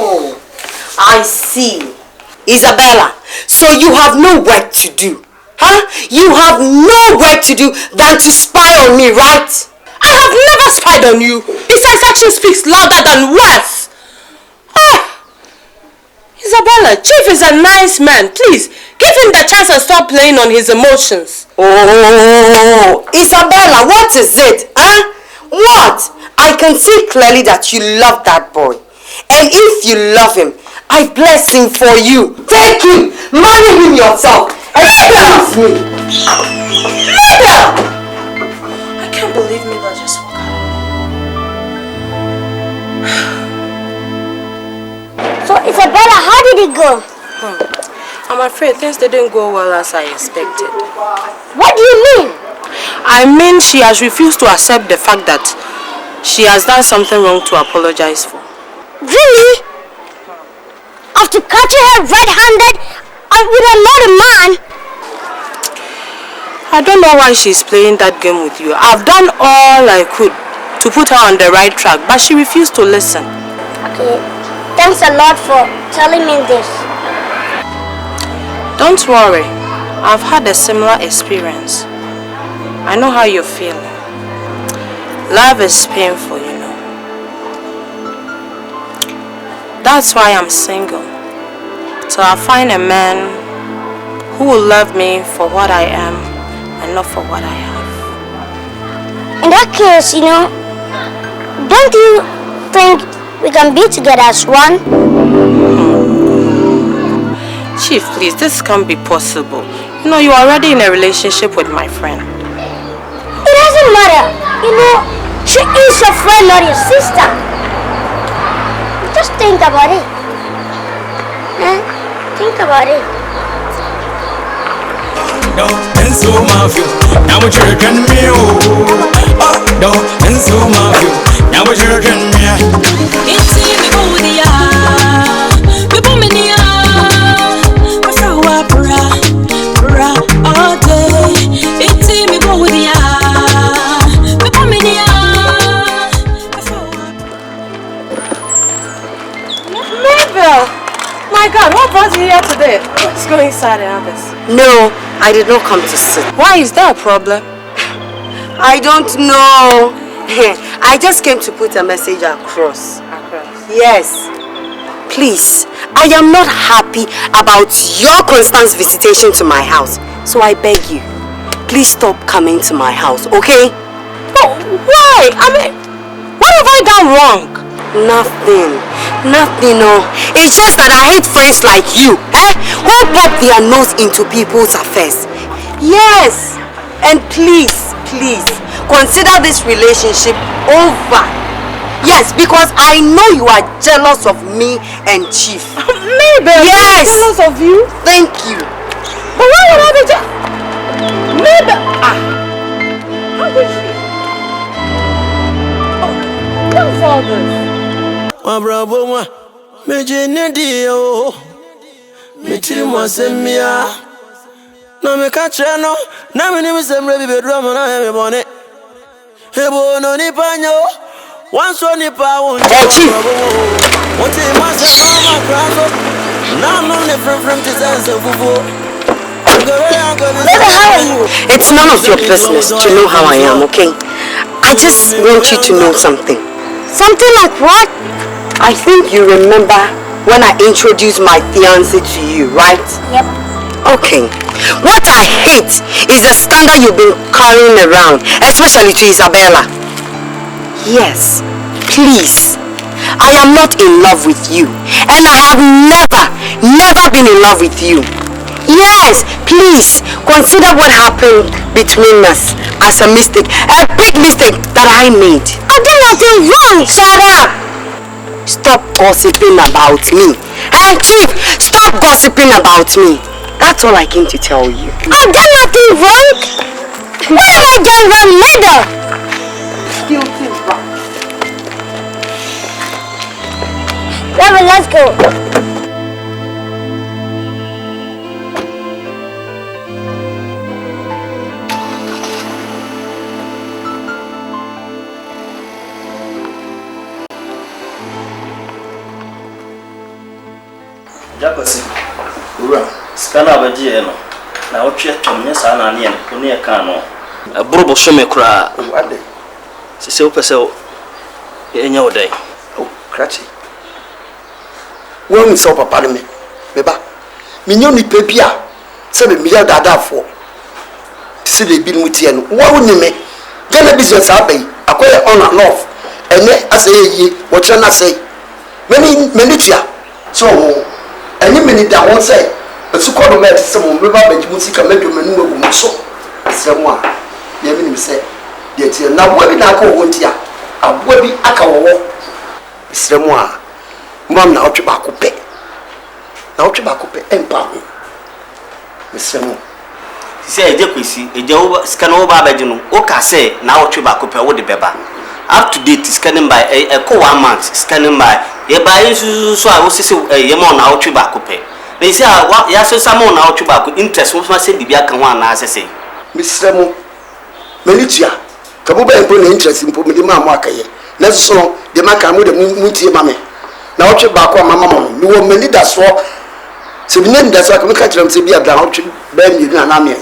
Speaker 5: Oh, I see. Isabella, so you have no work to do. Huh? You have no work to do than to spy on me, right?
Speaker 6: I have never spied on you. Besides, action speaks louder than words. Isabella, Chief is a nice man. Please, give him the chance and stop playing on his emotions.
Speaker 5: Oh, Isabella, what is it? Huh? What? I can see clearly that you love that boy. And if you love him, I bless him for you. Take him. Marry him yourself. Excuse me. Mabel!
Speaker 6: I can't believe Mabel just woke up.
Speaker 4: So, Isabella, how did it go?
Speaker 6: I'm afraid things didn't go well as I expected.
Speaker 4: What do you mean?
Speaker 6: I mean, she has refused to accept the fact that she has done something wrong to apologize for.
Speaker 4: Really? After catching her red-handed with another man?
Speaker 6: I don't know why she's playing that game with you. I've done all I could to put her on the right track, but she refused to listen.
Speaker 4: Okay, thanks a lot for telling me this.
Speaker 6: Don't worry, I've had a similar experience. I know how you're feeling. Love is painful, you know. That's why I'm single. So I'll find a man who will love me for what I am and not for what I have.
Speaker 4: In that case, don't you think we can be together as one?
Speaker 6: Chief, please, this can't be possible. You're already in a relationship with my friend.
Speaker 4: It doesn't matter. She is your friend, not your sister. Just think about it. Think about it.
Speaker 11: No, and so mafia. Now we're jerking me. No, and so mafia. Now we're jerking me. It's in the booty. The boomia. What's our bra all day? It's in the booty. The boomia.
Speaker 6: Mabel! My God, what brought you here today? Let's go inside and have this.
Speaker 5: No, I did not come to sit.
Speaker 6: Why? Is there a problem?
Speaker 5: I don't know. I just came to put a message across. Yes. Please, I am not happy about your constant visitation to my house. So I beg you, please stop coming to my house, okay?
Speaker 6: Oh, why? What have I done wrong?
Speaker 5: Nothing, no. It's just that I hate friends like you, who pop their nose into people's affairs. Yes, and please, consider this relationship over. Yes, because I know you are jealous of me and Chief.
Speaker 6: Maybe
Speaker 5: yes.
Speaker 6: I'm jealous of you.
Speaker 5: Thank you.
Speaker 6: But why would I be jealous? Maybe. How could she? Oh, what's all this?
Speaker 1: my brother, Major Dio, Mitri Mosemia. No, me catch no, now my name is Emily Bedroom and I have a bonnet. Hebo no Nipano, once on Nipa, what a master from my brother. Now, no different from the sense of
Speaker 5: Baby, how are you? It's none of your business to know how I am, okay? I just want you to know something.
Speaker 4: Something like what?
Speaker 5: I think you remember when I introduced my fiancé to you, right?
Speaker 4: Yep.
Speaker 5: Okay. What I hate is the scandal you've been carrying around, especially to Isabella. Yes, please. I am not in love with you, and I have never been in love with you. Yes, please consider what happened between us as a mistake, a big mistake that I made.
Speaker 4: I did nothing wrong.
Speaker 5: Shut up! Stop gossiping about me. Hey, Chief, stop gossiping about me. That's all I came to tell you.
Speaker 4: I've done nothing wrong. What have I done wrong, MEDO?
Speaker 5: Guilty wrong.
Speaker 4: Reverend, let's go.
Speaker 12: Jacosi, ura, skana abaji eno. Na oche tomye sana ni ene, kuni e kano. Brobo some kura.
Speaker 2: Wade.
Speaker 12: Sese upese enya odai.
Speaker 2: Oh, krachi. Wo mi so papa de me. Beba. Mi nyo ni pepia. Se be mi ya dada fo. Se le bi mu tie no. Wo ni me. Gana business abai. Akoye on and off. Ene aseye wo tre na say. Many tia. So any minute that one say, but so called me some river bench music and medal menu so. Someone, the enemy say, yet now what did I call one tia? A webby akawo. Someone, Mam now tobacco pay. Now tobacco pay empire. Mr. Mo.
Speaker 12: Say a dequisi, a job scanner babajino, Oka say, now tobacco pay with the beba. Up to date scanning by a co-1 scanning by a buy so I was yamon out tobacco pay. They say, what yes, someone out tobacco interest was my city can one as I say.
Speaker 2: Mr. Mo Melitia, Kabuba and put interest in Pumima Makaye. Let's so the Maka with the Muti Mammy. Now tobacco, Mamma, you will many that swap. So we need that's why I can catch them to be a down to bend you and Amian.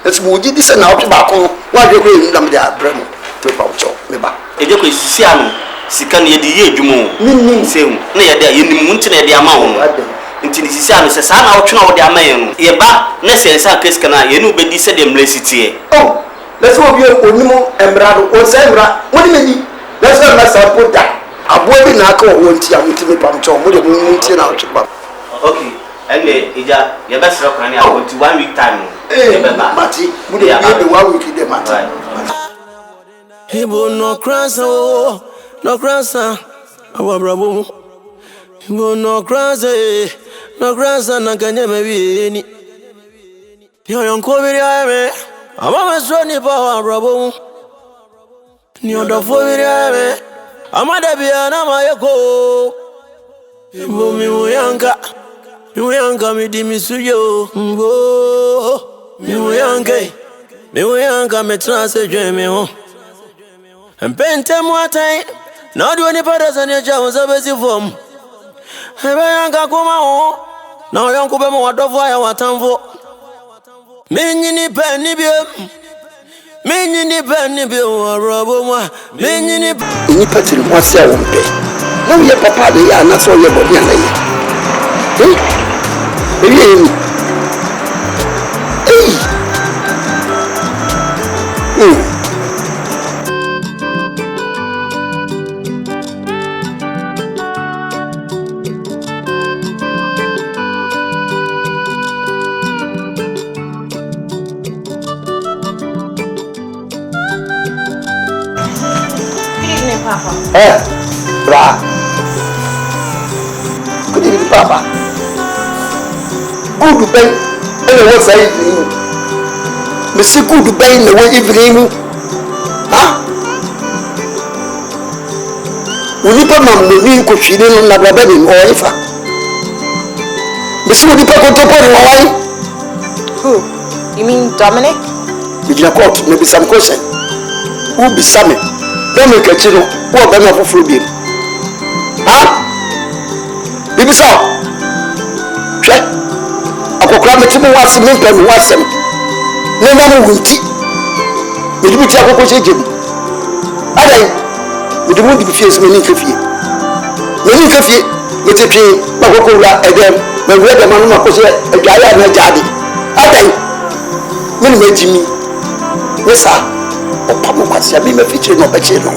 Speaker 2: Let's move this and out tobacco. Why do you them there, Bremo? To Paucho, Meba.
Speaker 12: Ejeko sisiano sika ne yede ye adwumo sem na yede yenimu ntine yede ama wo ntini sisiano se sa na wotwe na wode ama ye no ye ba na se nsa kesika na ye no bedi se de mlesitie
Speaker 2: oh let's go be onimo emrado o se emra woni meni let's go na support that abo bi na aka wo ntia mutimi pamcho mo de mu ntia na wotwe ba
Speaker 12: okay ene ija ye be sra kwan ya 1 week time
Speaker 2: ye be ba mati mo de ye be 1 week de mati
Speaker 1: Hebo no krasa o, no krasa, awa brabo. Hebo no krasa na kanya mebi. Yo yonko biri ame, ama mesro ni pa awa brabo. Ni odofo biri ame, ama debi ana mayeko. Hebo mi uyanka mi di misuyo. Mbo, mi uyanka me transe jeme ho. And pente muatai, not do any brothers and your jobs of a form. Ebayanga kuma o, now young Kubemo what of why what time for. Mini penny bill, or Roboma, mini
Speaker 2: petty what's there one day. No, your papa, they are not so your body. Hey. Bra. Good evening, Papa. Good bay. And what's I evening? Mr. Good bay in the way evening. Huh? Unipa mamuni ko hwire no na baba ni oifa. Bisi unipa ko topo ni wai.
Speaker 3: Who? You mean Dominic?
Speaker 2: Bijina court me bisa question. Who bisa me? Dominic achiro, wo ba na foforo bi. Ha? Bibisa. Hwe. Akokra me timu wase me mpa me wasem. Ne na mu hunti. Me dibi ti akokko chejem. Adai. Me dibi di fie so me ni kafie. Me ni kafie, me te twi akokko wura edem. Me wura de manu makose adwaya na jade. Adai. Me ni majimi. Yesa. Opa mo kwase me me fichire no bache no.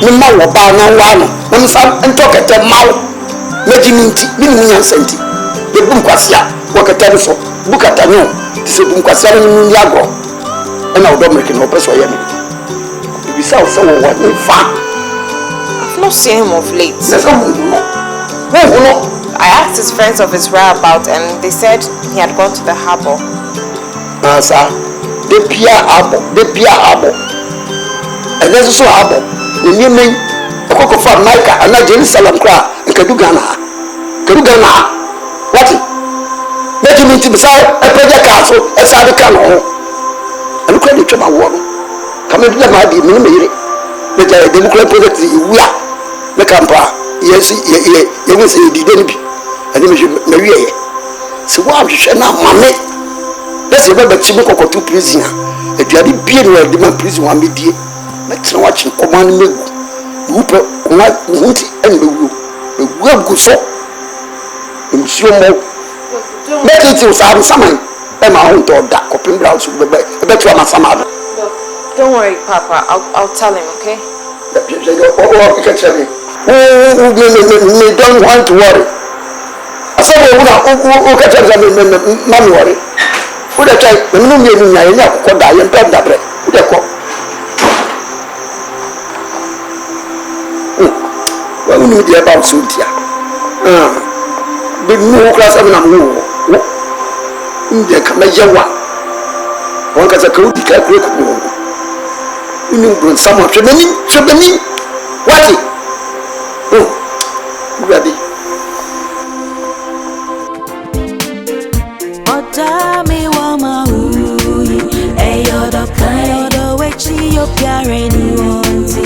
Speaker 2: Me ma wo ba na wa no. Me sam entokete mawo. Majimi nti, me ni nyansa nti. Ye bum kwase a wakata so. Bukata no. Tise bum kwase a ni agro. And now Dominic no person yemi. Ibisa o se wo wa ni fa.
Speaker 3: I've not seen him of late.
Speaker 2: No.
Speaker 3: I asked his friends of his whereabouts and they said he had gone to the harbor.
Speaker 2: Sir, the Pia harbor. And there's also harbor. The new name, a cocoa farm, Micah, and not Jerusalem cry, and Kadugana. What? Let him into the side, a project castle, a side cannon. And look at the trouble water. Come into the mighty minimum. The Democrat project, we are the camper. Yes, you will say the Denby. And then you marry. So, why should not mammy? Let's remember Chimoko to prison. If you are the being where the man prison one media, let's watch him command me. Whoop, and the will go so. In so more. Let it was out summer. And my own dog that coping browse with the better one some other.
Speaker 3: Don't worry, Papa. I'll tell him, okay?
Speaker 2: You can tell me. We don't want to worry. I said, who can tell me, not worry. Who the child, the moon, I could die and pet that bread. Who the cop? Well, we need the about Suntia. Big new class of them. India come a yawa. One has a crude calculate. You know, someone should be me. What? Oh, ready.
Speaker 11: Otami wama hui, ayodo kayodo wechi yo piare ni wanti.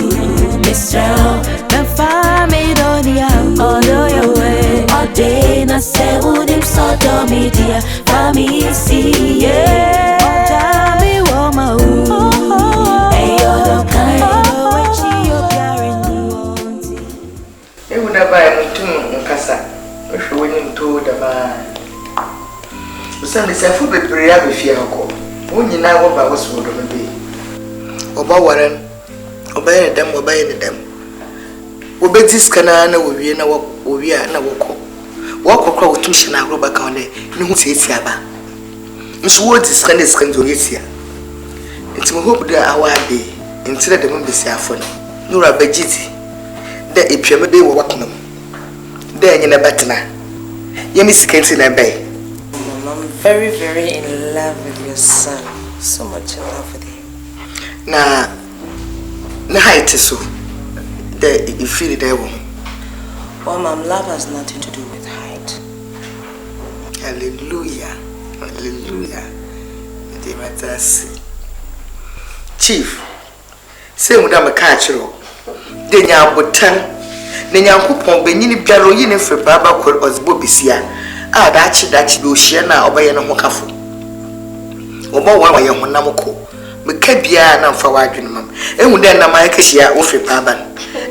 Speaker 11: Mistral, benfa me donia, odo yo we. Ode na se udim sodo media, fami si ye. Otami wama hui, ayodo kayodo wechi yo piare ni wanti.
Speaker 7: Ewu na ba mutum nkasa, ohwe woni nto da ba. Usan Betrayal Betrayal befia ko. Wonyina wo ba wo so do be. Oba waren. Oba ye dem, oba ye dem. Wo be diskana na wo wie na wo wie na wo ko. Wo kokra wo tumshi na agro ba ka ne ne hu tieti aba. Nso wo diskana do yetia. Nti mo hope da awade. Nti da dem besi afo ne. Nura bagiti. Da epiame be wo wakonam. Da nyina batena. Yemi sikanti na bai.
Speaker 6: I'm very, very in love with your son. So much in love with him.
Speaker 7: Na height so. You feel it there.
Speaker 6: Well, Mom, love has nothing to do with height.
Speaker 7: Hallelujah. Hallelujah. Chief, say madam Kachiro. De nya botan. Ne nyankopon benyini biaro yi ne fe baba kor ozbo bisia. Ah, dachi be ohia na obaye no hokafo. Obo wa ye honam ko. Me ka bia na mfa wadwene mam. Ehu de na ma yakehia wo fe baba.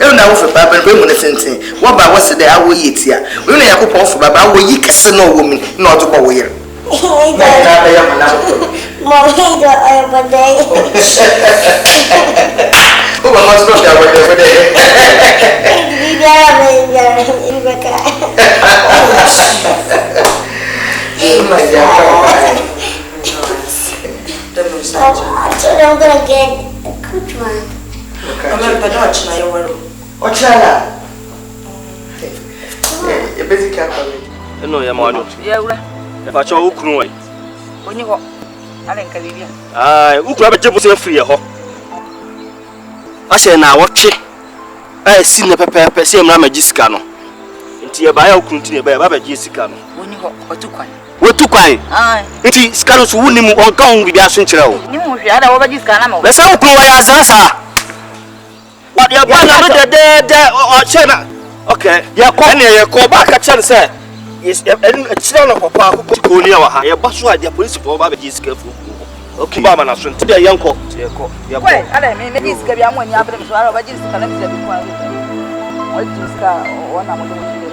Speaker 7: Ehu na wo fe baba be mu ne tenten. Wo ba wo se de awo yetia. We no yakopon fo baba awo yi kese na wo mi na odobo wo yere.
Speaker 4: Mom, hey, but they.
Speaker 7: Oh, my husband, I went over there.
Speaker 4: I'm gonna get a good one.
Speaker 7: What's that? A basic camera.
Speaker 9: No, you're more. Yeah, if I show you,
Speaker 10: when you go, I think I'll be.
Speaker 9: Who grab a job was free. I say now, watch it. I see the pepper, say, Mamma Giscano. Into a bio continue by Baba Giscano.
Speaker 10: When you got to quite.
Speaker 9: What to quite? It is Scanos who knew or gone with your central.
Speaker 10: You had over this canamo.
Speaker 9: Let's all go as Asa. What your banner there or China? Okay, you're calling your call back at chance, sir. Yes, a children of Papa who go near a bus where the police for Baba Giscano. Okay, Mamma, I sent to the young court.
Speaker 10: Well, I mean, maybe it's going to be when you have to swallow, but just to let me say, what to scar or one I'm going to do.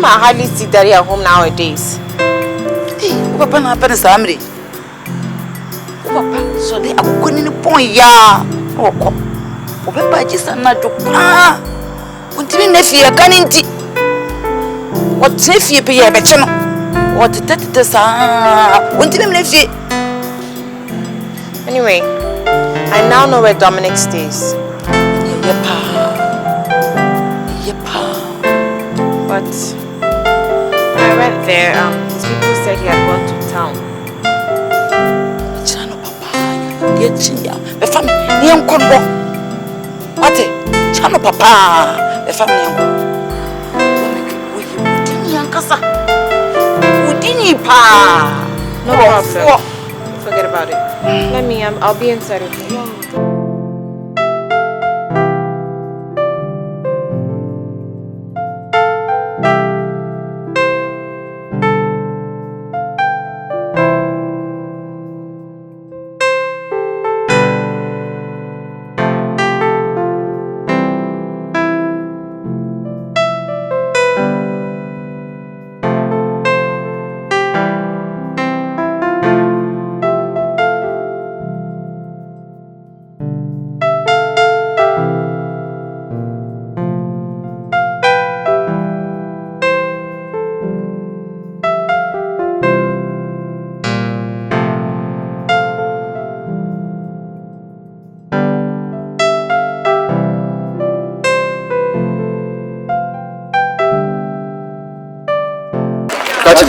Speaker 3: I hardly see Daddy at home nowadays.
Speaker 10: Hey, Papa na pen samri. Papa, so they are going to point ya. Oko. Papa just na do. Untimi na fie kaninti. What fie pe ye be che no. What tete sa. Untimi na fie.
Speaker 3: Anyway, I now know where Dominic stays. But when I went there, his people said he had gone to town.
Speaker 10: Chano Papa, dear Chinya, the family, young Congo. What? Chano Papa, the family.
Speaker 3: No problem. Forget about it. Let me, I'll be inside with you.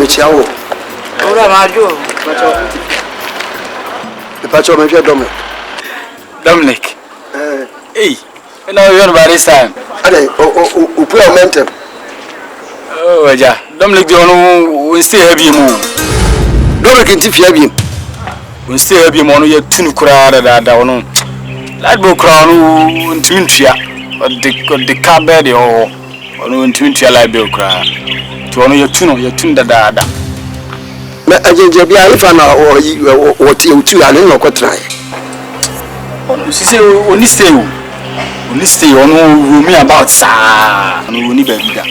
Speaker 2: Betrayal.
Speaker 10: Ora majo.
Speaker 2: The patch of my
Speaker 13: Dominic. Hey, you know you're by this time.
Speaker 2: Oh, put a mentor.
Speaker 13: Oh, yeah. Dominic, you know, we still have you move.
Speaker 2: Dominic, if you have him,
Speaker 13: we still have you on your two crowd that down. That book crown to Intria, or the cupboard or to Intria library crowd. To honor your tune da.
Speaker 2: I if I know what you two are in or try.
Speaker 13: She said, only stay on me about sa, and we need a bigger.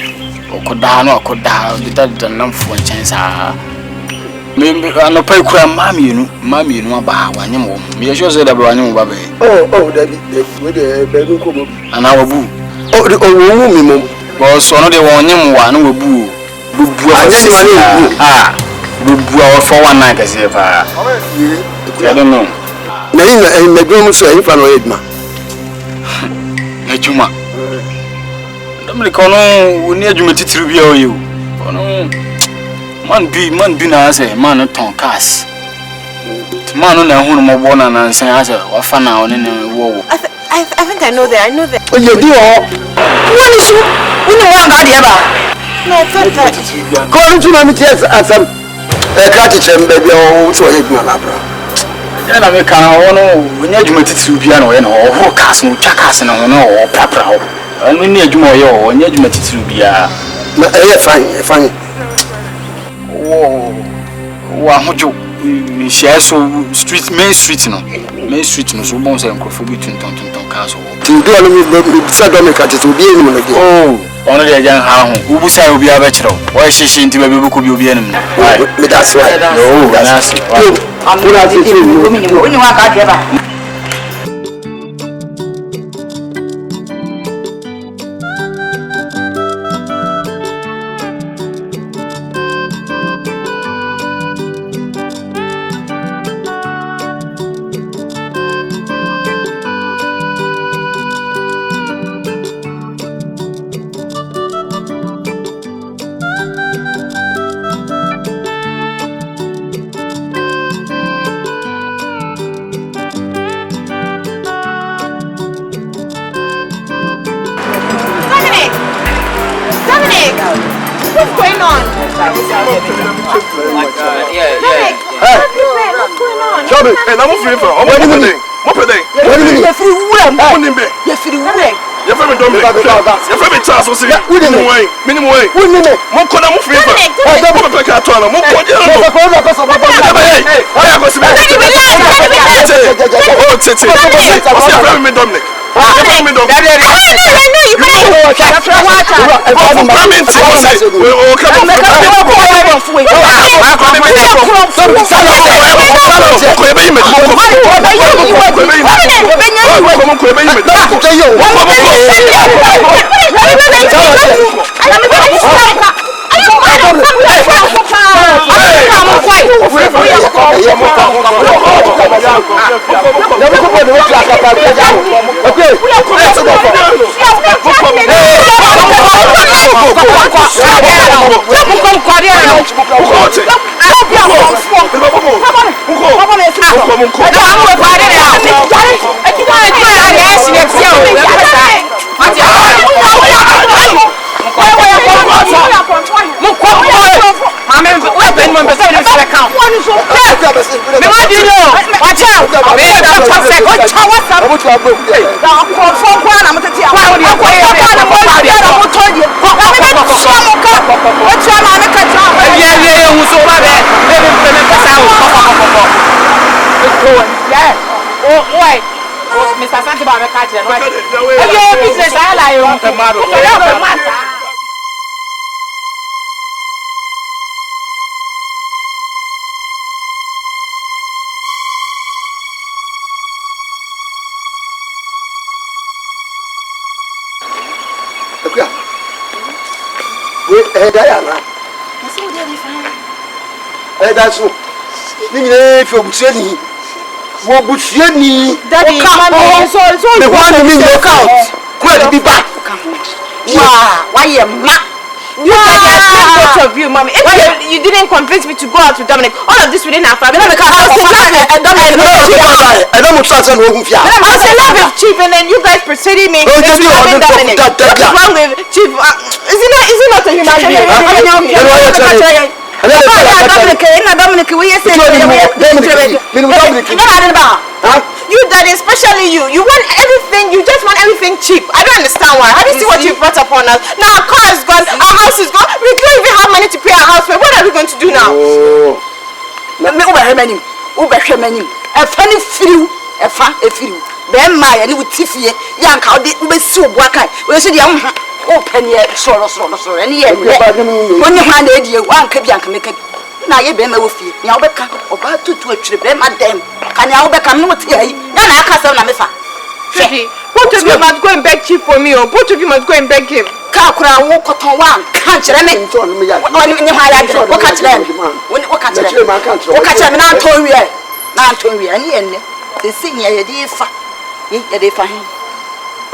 Speaker 13: Or could down, the number for a chance. Maybe I know pay cram, mammy, you know about one more. Me, I sure said about one more.
Speaker 2: Oh, Daddy, with a bedroom and our boo. Oh, the old woman.
Speaker 13: Well, so no, they want him one will boo. Boo for 1 night as if I don't know.
Speaker 2: Nay, my groom so if I know it, ma.
Speaker 13: Najuma. Dominic, we need you to review you. Man be na say man ton cast. Man on a home more born and say as a fan on in a war.
Speaker 3: I think I know that.
Speaker 2: Oh, you do all.
Speaker 10: What is you? We know about the other.
Speaker 3: No, I thought that.
Speaker 2: Go into my tears as some catch and baby also hit my labra.
Speaker 13: Then I make when you to piano and or castle, chacas and or papra. And we need you more, and you to be a
Speaker 2: fine.
Speaker 13: Oh, what share so main street, no, so bones and crofobit and tonton castle.
Speaker 2: To do a said Dominic to be in one.
Speaker 13: Oh. Only a young hound who will be a vegetable. Why she seemed to be able to be enemy?
Speaker 2: That's why.
Speaker 13: No, that's it.
Speaker 10: I'm going to do when you want that.
Speaker 3: What's going on? What's going on?
Speaker 8: Johnny, and I'm free for what do you mean? What do you mean? You're free. You're free. You're free. You're free. Charles was saying, minimum way. More could I move free for? I don't want to pick out one. More could you? Oh, Titi. What's your friend, Dominic?
Speaker 10: Mr. Santiba, I'm a catcher. Hey, business, I like you.
Speaker 2: That's all. If you're saying, what would you need? Daddy, so the one you mean look out. Could be back.
Speaker 10: Why am I? You both of you, mommy. You didn't convince me to go out with Dominic. All of this within our family. Because I was in love with Chief, and then you guys preceded me. Dominic. What's wrong with Chief? Is he not a human being? You daddy, especially you want everything, you just want everything cheap. I don't understand why. Have you seen what you brought upon us? Now our car is gone, our house is gone, we don't even have money to pay our house rent. What are we going to do now? Na ye be ma wo fie nya wo beka oba tutu atwire be ma dem kan ya wo beka me wote ayi na na aka sam na me fa both of you must go and beg Chief for me or both of you must go and beg him ka kura wo koton wa kan kire me oni ha ya wo ka kire me wo ka kire me na anton wie ani enne se sinya ye de fa ye de fa hin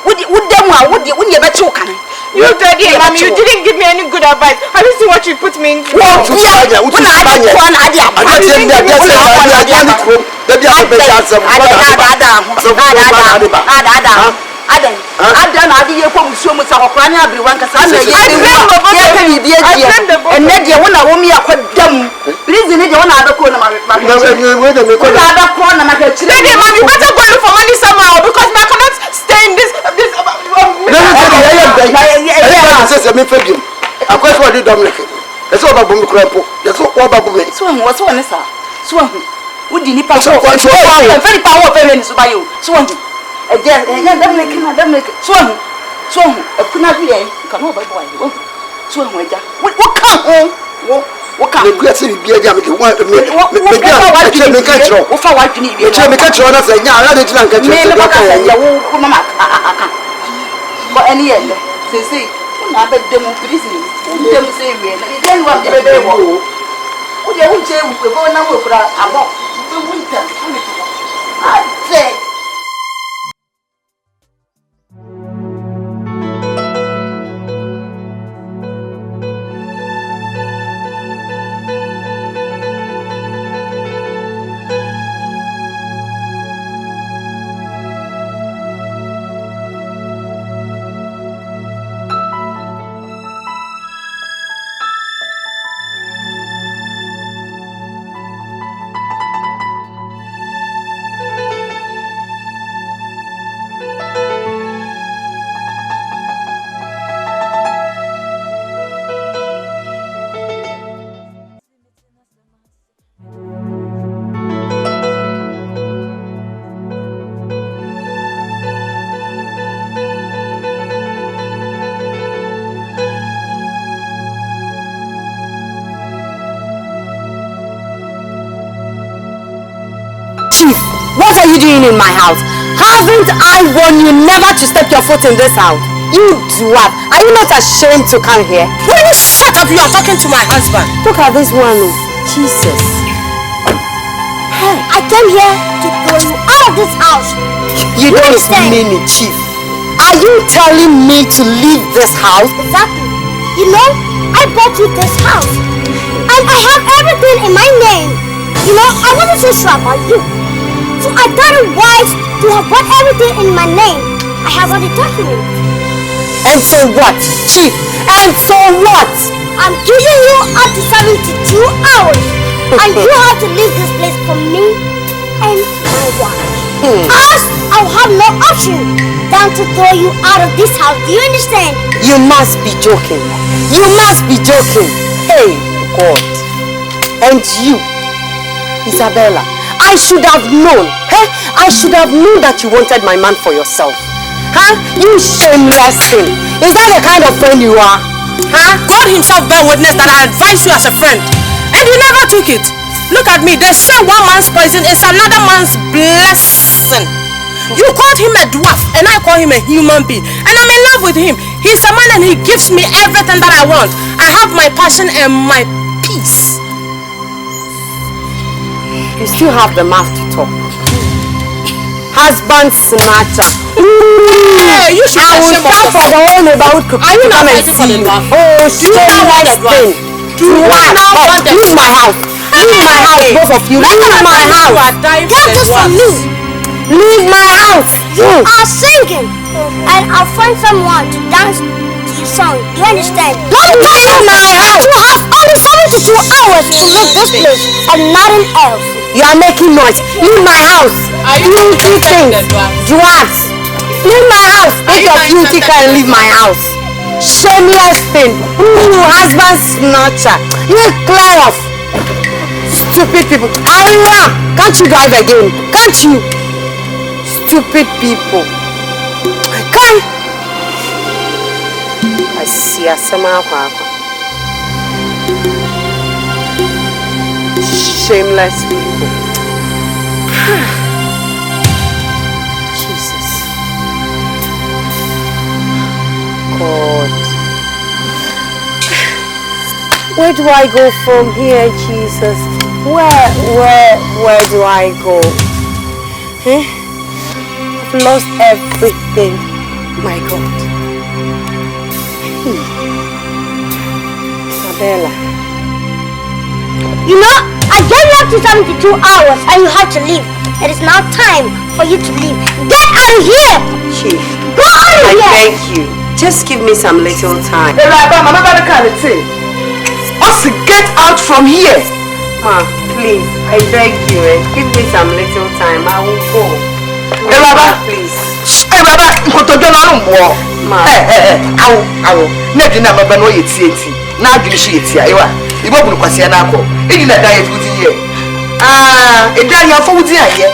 Speaker 10: wo dem a wo ye be chi wo kan. You daddy, mommy, you didn't give me any good advice. Have you seen what you put me in? What to Spania? What to Spania?
Speaker 2: I quite what did Dominic. That's all about Bumble Crampo. That's all about Bumble. So, what's one, sir? So, would you need to very power of parents by you? So, again, Dominic, so, a Punabi, come over boy. So, what come home? What can you get to be a jam? What any end, say, I bet them prison. Them say, then what the baby will. Would you say we go now for about the winter? I say.
Speaker 5: Chief, what are you doing in my house? Haven't I warned you never to step your foot in this house? You dwarf, are you not ashamed to come here?
Speaker 6: Will you shut up? You are talking to my husband.
Speaker 5: Look at this one. Jesus.
Speaker 4: Hey, I came here to throw you out of this house.
Speaker 5: You don't mean it, Chief. Are you telling me to leave this house?
Speaker 4: Exactly. You know, I bought you this house. And I have everything in my name. You know, I wasn't so sure about you. So I thought it wise to have bought everything in my name. I have all the documents.
Speaker 5: And so what, Chief? And so what?
Speaker 4: I'm giving you up to 72 hours. And you have to leave this place for me and my wife. Else, I'll have no option than to throw you out of this house. Do you understand?
Speaker 5: You must be joking. You must be joking. Hey, God. And you, Isabella, I should have known. Hey, I should have known that you wanted my man for yourself. Huh? You shameless thing. Is that the kind of friend you are?
Speaker 6: Huh? God himself bear witness that I advised you as a friend. And you never took it. Look at me. They say one man's poison is another man's blessing. You called him a dwarf and I call him a human being. And I'm in love with him. He's a man and he gives me everything that I want. I have my passion and my peace.
Speaker 5: You still have the mouth to talk. Husband snatcher.
Speaker 6: Hey, you should
Speaker 5: I will start for the whole neighborhood to come and see you. Oh, shameless thing. Leave my house. Leave my house, both of you. Leave my house.
Speaker 4: Get this from me.
Speaker 5: Leave my house.
Speaker 4: You are singing. And I'll find someone to dance to your song. Do you understand?
Speaker 5: Don't leave my house.
Speaker 4: You have only 72 hours to leave this place and nothing else.
Speaker 5: You are making noise. Leave my house. Beauty things. Dwarfs. Leave my house. Take your beauty car and leave my house. Shameless thing. Ooh, husband snatcher. You clear off. Stupid people. Allah! Can't you drive again? Can't you? Stupid people. Come. I see a summer. Shameless people. Jesus. God. Where do I go from here, Jesus? Where do I go? Eh? I've lost everything, my God. Isabella.
Speaker 4: You know, I gave you up to 72 hours and you have to leave. It is now time for you to leave. Get out of here!
Speaker 5: Chief,
Speaker 4: go out of here!
Speaker 5: I thank you. Just give me some little time.
Speaker 2: Hey, Rabbi, Mama, also get out from here.
Speaker 5: Ma, please, I beg you, give me some little time. I will go.
Speaker 2: Hey, Rabbi,
Speaker 5: please.
Speaker 2: Hey, Rabbi, Ma. Hey, Never never know it's now you see it here. You won't look at Yanako. It is a diet with you. A diet for the year.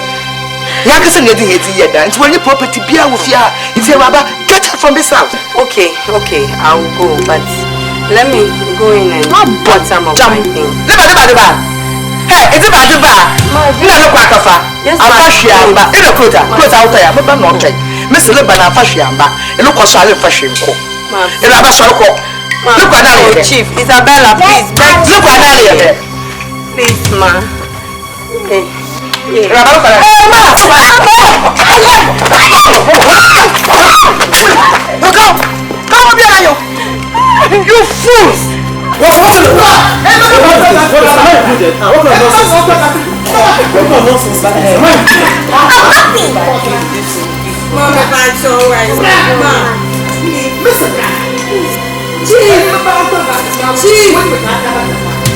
Speaker 2: Yankerson getting it yet. It's when your property beer with you. It's a Rabbi, get out from this house.
Speaker 5: Okay, I'll go, but let me go in and put some of my things.
Speaker 2: Hey, it's about the bar. No quackafa. Yes, I'm fashion, but in a quota, put out there, but not take. Mr. Lebana fashion, but it looks like a fashion. In a shop. Look at that,
Speaker 5: Chief. Isabella, please.
Speaker 2: Look at that.
Speaker 5: Please, ma. Hey.
Speaker 2: Come on, behind you. You fools! What
Speaker 14: Chief,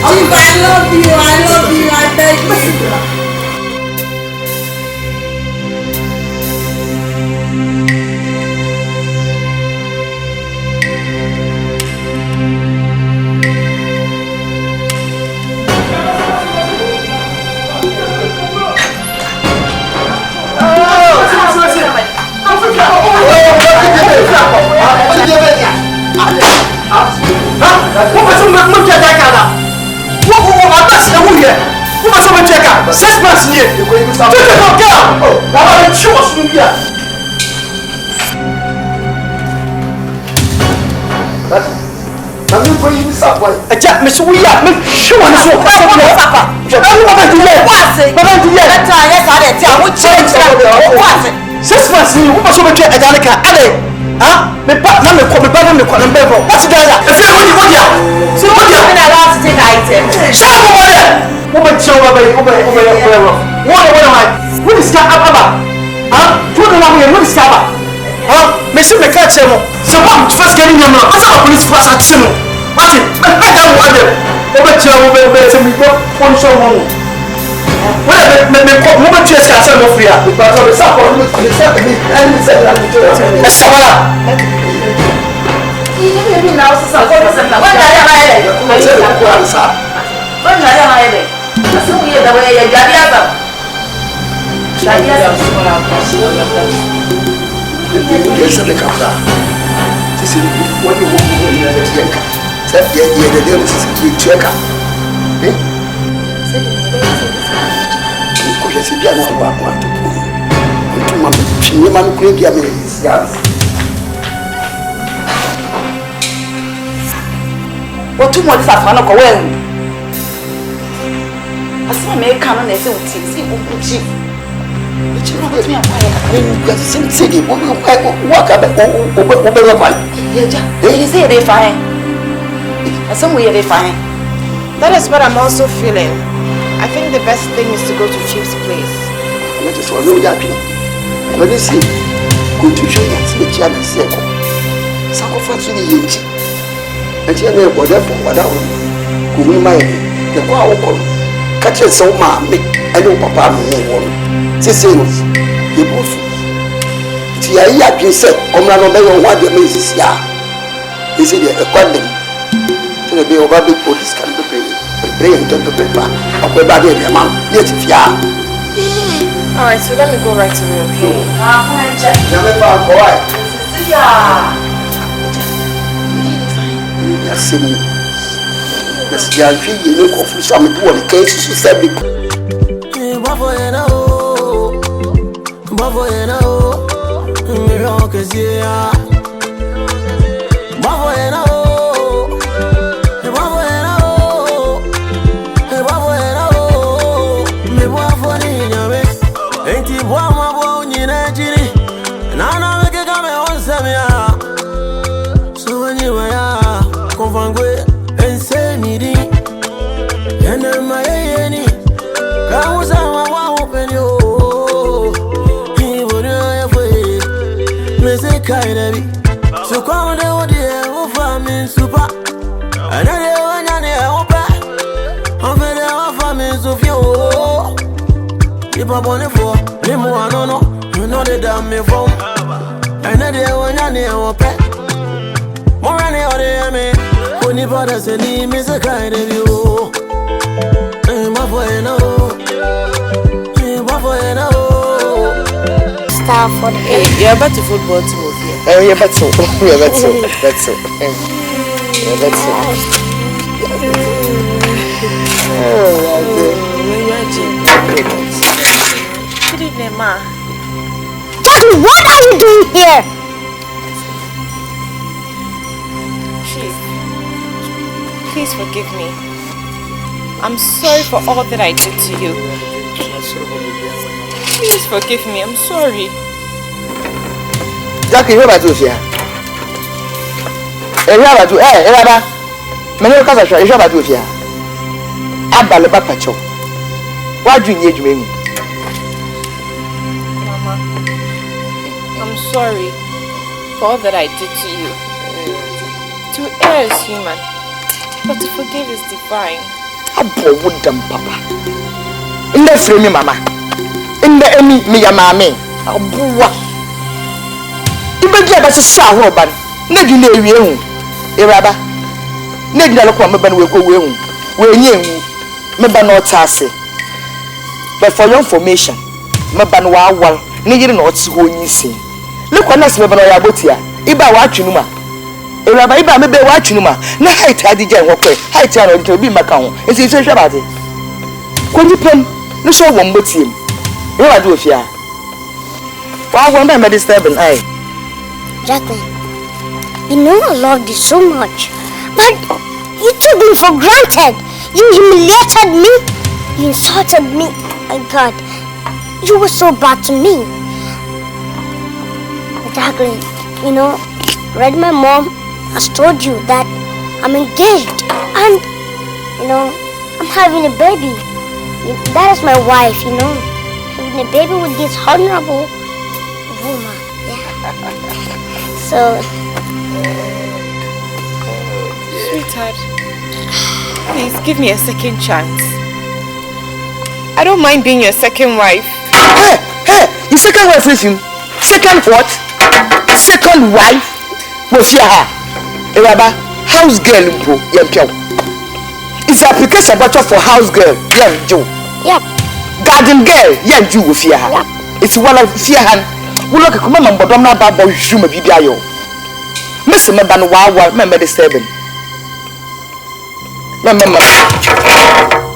Speaker 14: I love you, I beg you.
Speaker 9: must have check out. 6 months here. You're going to stop. Get out. Oh, now I'm sure soon here. I'm going to stop. A jack, Miss William, sure. I'm so happy. What's it? That's why I would change. 6 months here. Who must have checked Danica? Huh? Me pa na me ko me ba na me ko na mbefo. What's that? If you want you so what you been allowed to take item. Show me what it. Woman show me over. What is that aba? Huh? You don't know what is that aba? Huh? Me should me catch him. So what first getting him now? What's up police pass action? What it? I don't want them. Over to me go on show one. Well, me woman chase ka say mo free ah. Because of the support me say me and me say that to you. Sabala. Ni now so so na. Wa na ya ma ele. Ko say ko answer. Wa na ya ma ele. Aso mu ye da we ya jadi asa. Jadi asa so na ko so ya ta. Ye se le kapta. Sisi wo ni wo ni na le tienka. Say ye de dem sisi ki tienka. Yes, you don't know what I want to do. She never could give me this. What too much of an uncle? As my make come and they say, see, chief. But you know, with me, I'm quiet. Same city, walk up over. They say they fine. Somewhere they fine.
Speaker 3: That is what I'm also feeling. I think the best thing is to go to Chief's place.
Speaker 2: I just want to know that. When you see, go to show you, see the chair and say, sacrifice to the age. And you know, whatever, who we might the power of catch us so mammy. I know Papa, me, say, you both. Tia, you said, I'm not know what the means. Yeah, is it a quantum to the be over big police can be paid. Bring to the paper.
Speaker 3: Alright, so let me go right away, okay?
Speaker 1: So come down there, we'll find me super. And then when you're open, I'm very family so few. Keep up on the floor, Limo, I don't know, you know they damn me from. And then when you're near open, more than the other, me, when you bought us a name is a kind of you. My boy, no, my boy, no.
Speaker 3: For the you're about to football team of you.
Speaker 7: Oh, you're better. You're better. Better. You're better.
Speaker 3: Good evening, Ma.
Speaker 4: Jackie, what are you doing here?
Speaker 3: Chief, please forgive me. I'm sorry for all that I did to you. Please forgive me, I'm sorry.
Speaker 7: Jackie, you about to see her? You about to, Rada. Many of us are you about to see her. Abba le back pacho. Why do you need me?
Speaker 3: Mama, I'm sorry for all that I did to you. To err is human, but to forgive is divine.
Speaker 7: Abba would them, Papa. In the frame, Mama. In the enemy, me, your mammy. Abba. Ibedi abase sawo ba na di na ewie hu iraba na di na lokwa me ba na we ko we hu we nye hu me ba na otase but for your information me ba na wa awal na yiri na oti ho nyisi lekwa na se me ba na ya botia iba wa atwenu ma iraba iba me be wa atwenu ma na height adije ho kwe height na odi bi maka ho esi se hwe ba de Konipem, no show one but him. You are do fear. Why won't I disturb an eye?
Speaker 4: Jacqueline, you know I loved you so much, but you took me for granted. You humiliated me. You insulted me. My God, you were so bad to me. Jacqueline, you know, already my mom has told you that I'm engaged and, you know, I'm having a baby. That is my wife, you know. Having a baby with this honorable woman. Yeah. So,
Speaker 3: sweetheart, please give me a second chance. I don't mind being your second wife.
Speaker 7: Hey, your second wife with him? Second what? Second wife? What's your Eraba, house girl impo, yempio. It's application butcher for house girl, Joe.
Speaker 4: Yep.
Speaker 7: Garden girl, you with your
Speaker 4: Yep.
Speaker 7: It's one of fear hand. We look at command, but I'm not bad boy, you may be bio. Mr. Maban, wow, remember the seven. Remember,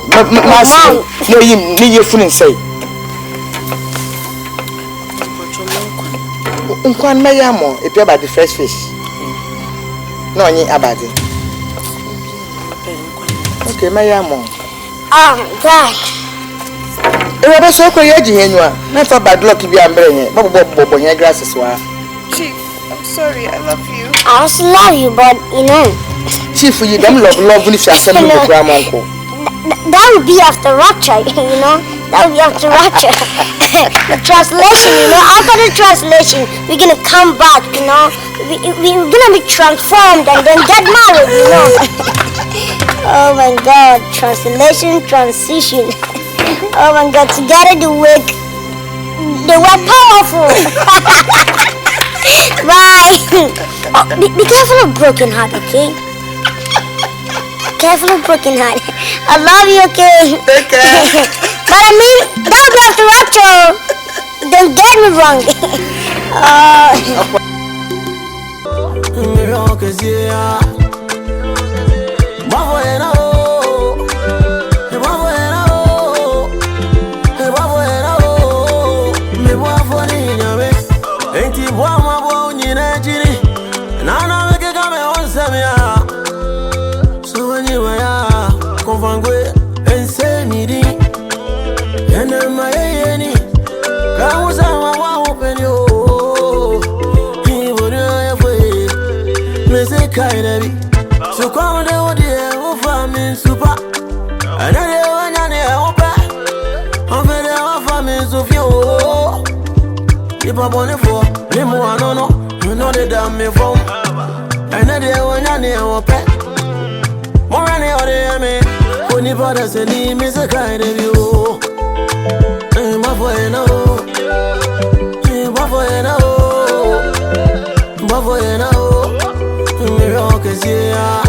Speaker 7: no, you need your phone and say. Unquan Mayamo, if you're about the fresh fish. No, you about it. Okay, Mayamo.
Speaker 4: God.
Speaker 7: If I saw you, not for bad luck to be umbrella, Bobo, your glasses were.
Speaker 3: Chief, I'm sorry, I love you.
Speaker 4: I also love you, but you know.
Speaker 7: Chief, you don't love when you send me to grandma uncle.
Speaker 4: That would be after rapture, you know. That would be after rapture. The translation, you know. After the translation, we're gonna come back, you know. We're gonna be transformed and then get married, you know. Oh my God, translation, transition. Oh my God, together they were powerful. Bye. Oh, be careful of broken heart, okay? Careful of broken heart. I love you, okay?
Speaker 7: Take care.
Speaker 4: But I mean, that would be after rapture. Don't get me wrong.
Speaker 1: So come down there, we'll find me super. And then when you're there, I'm very family so few. If I'm on it for, you know the damn me from. And then when you're there, more than the other, me. When you bought us a name is a kind of you. My boy, no. My boy, no. My boy, no. Cause yeah.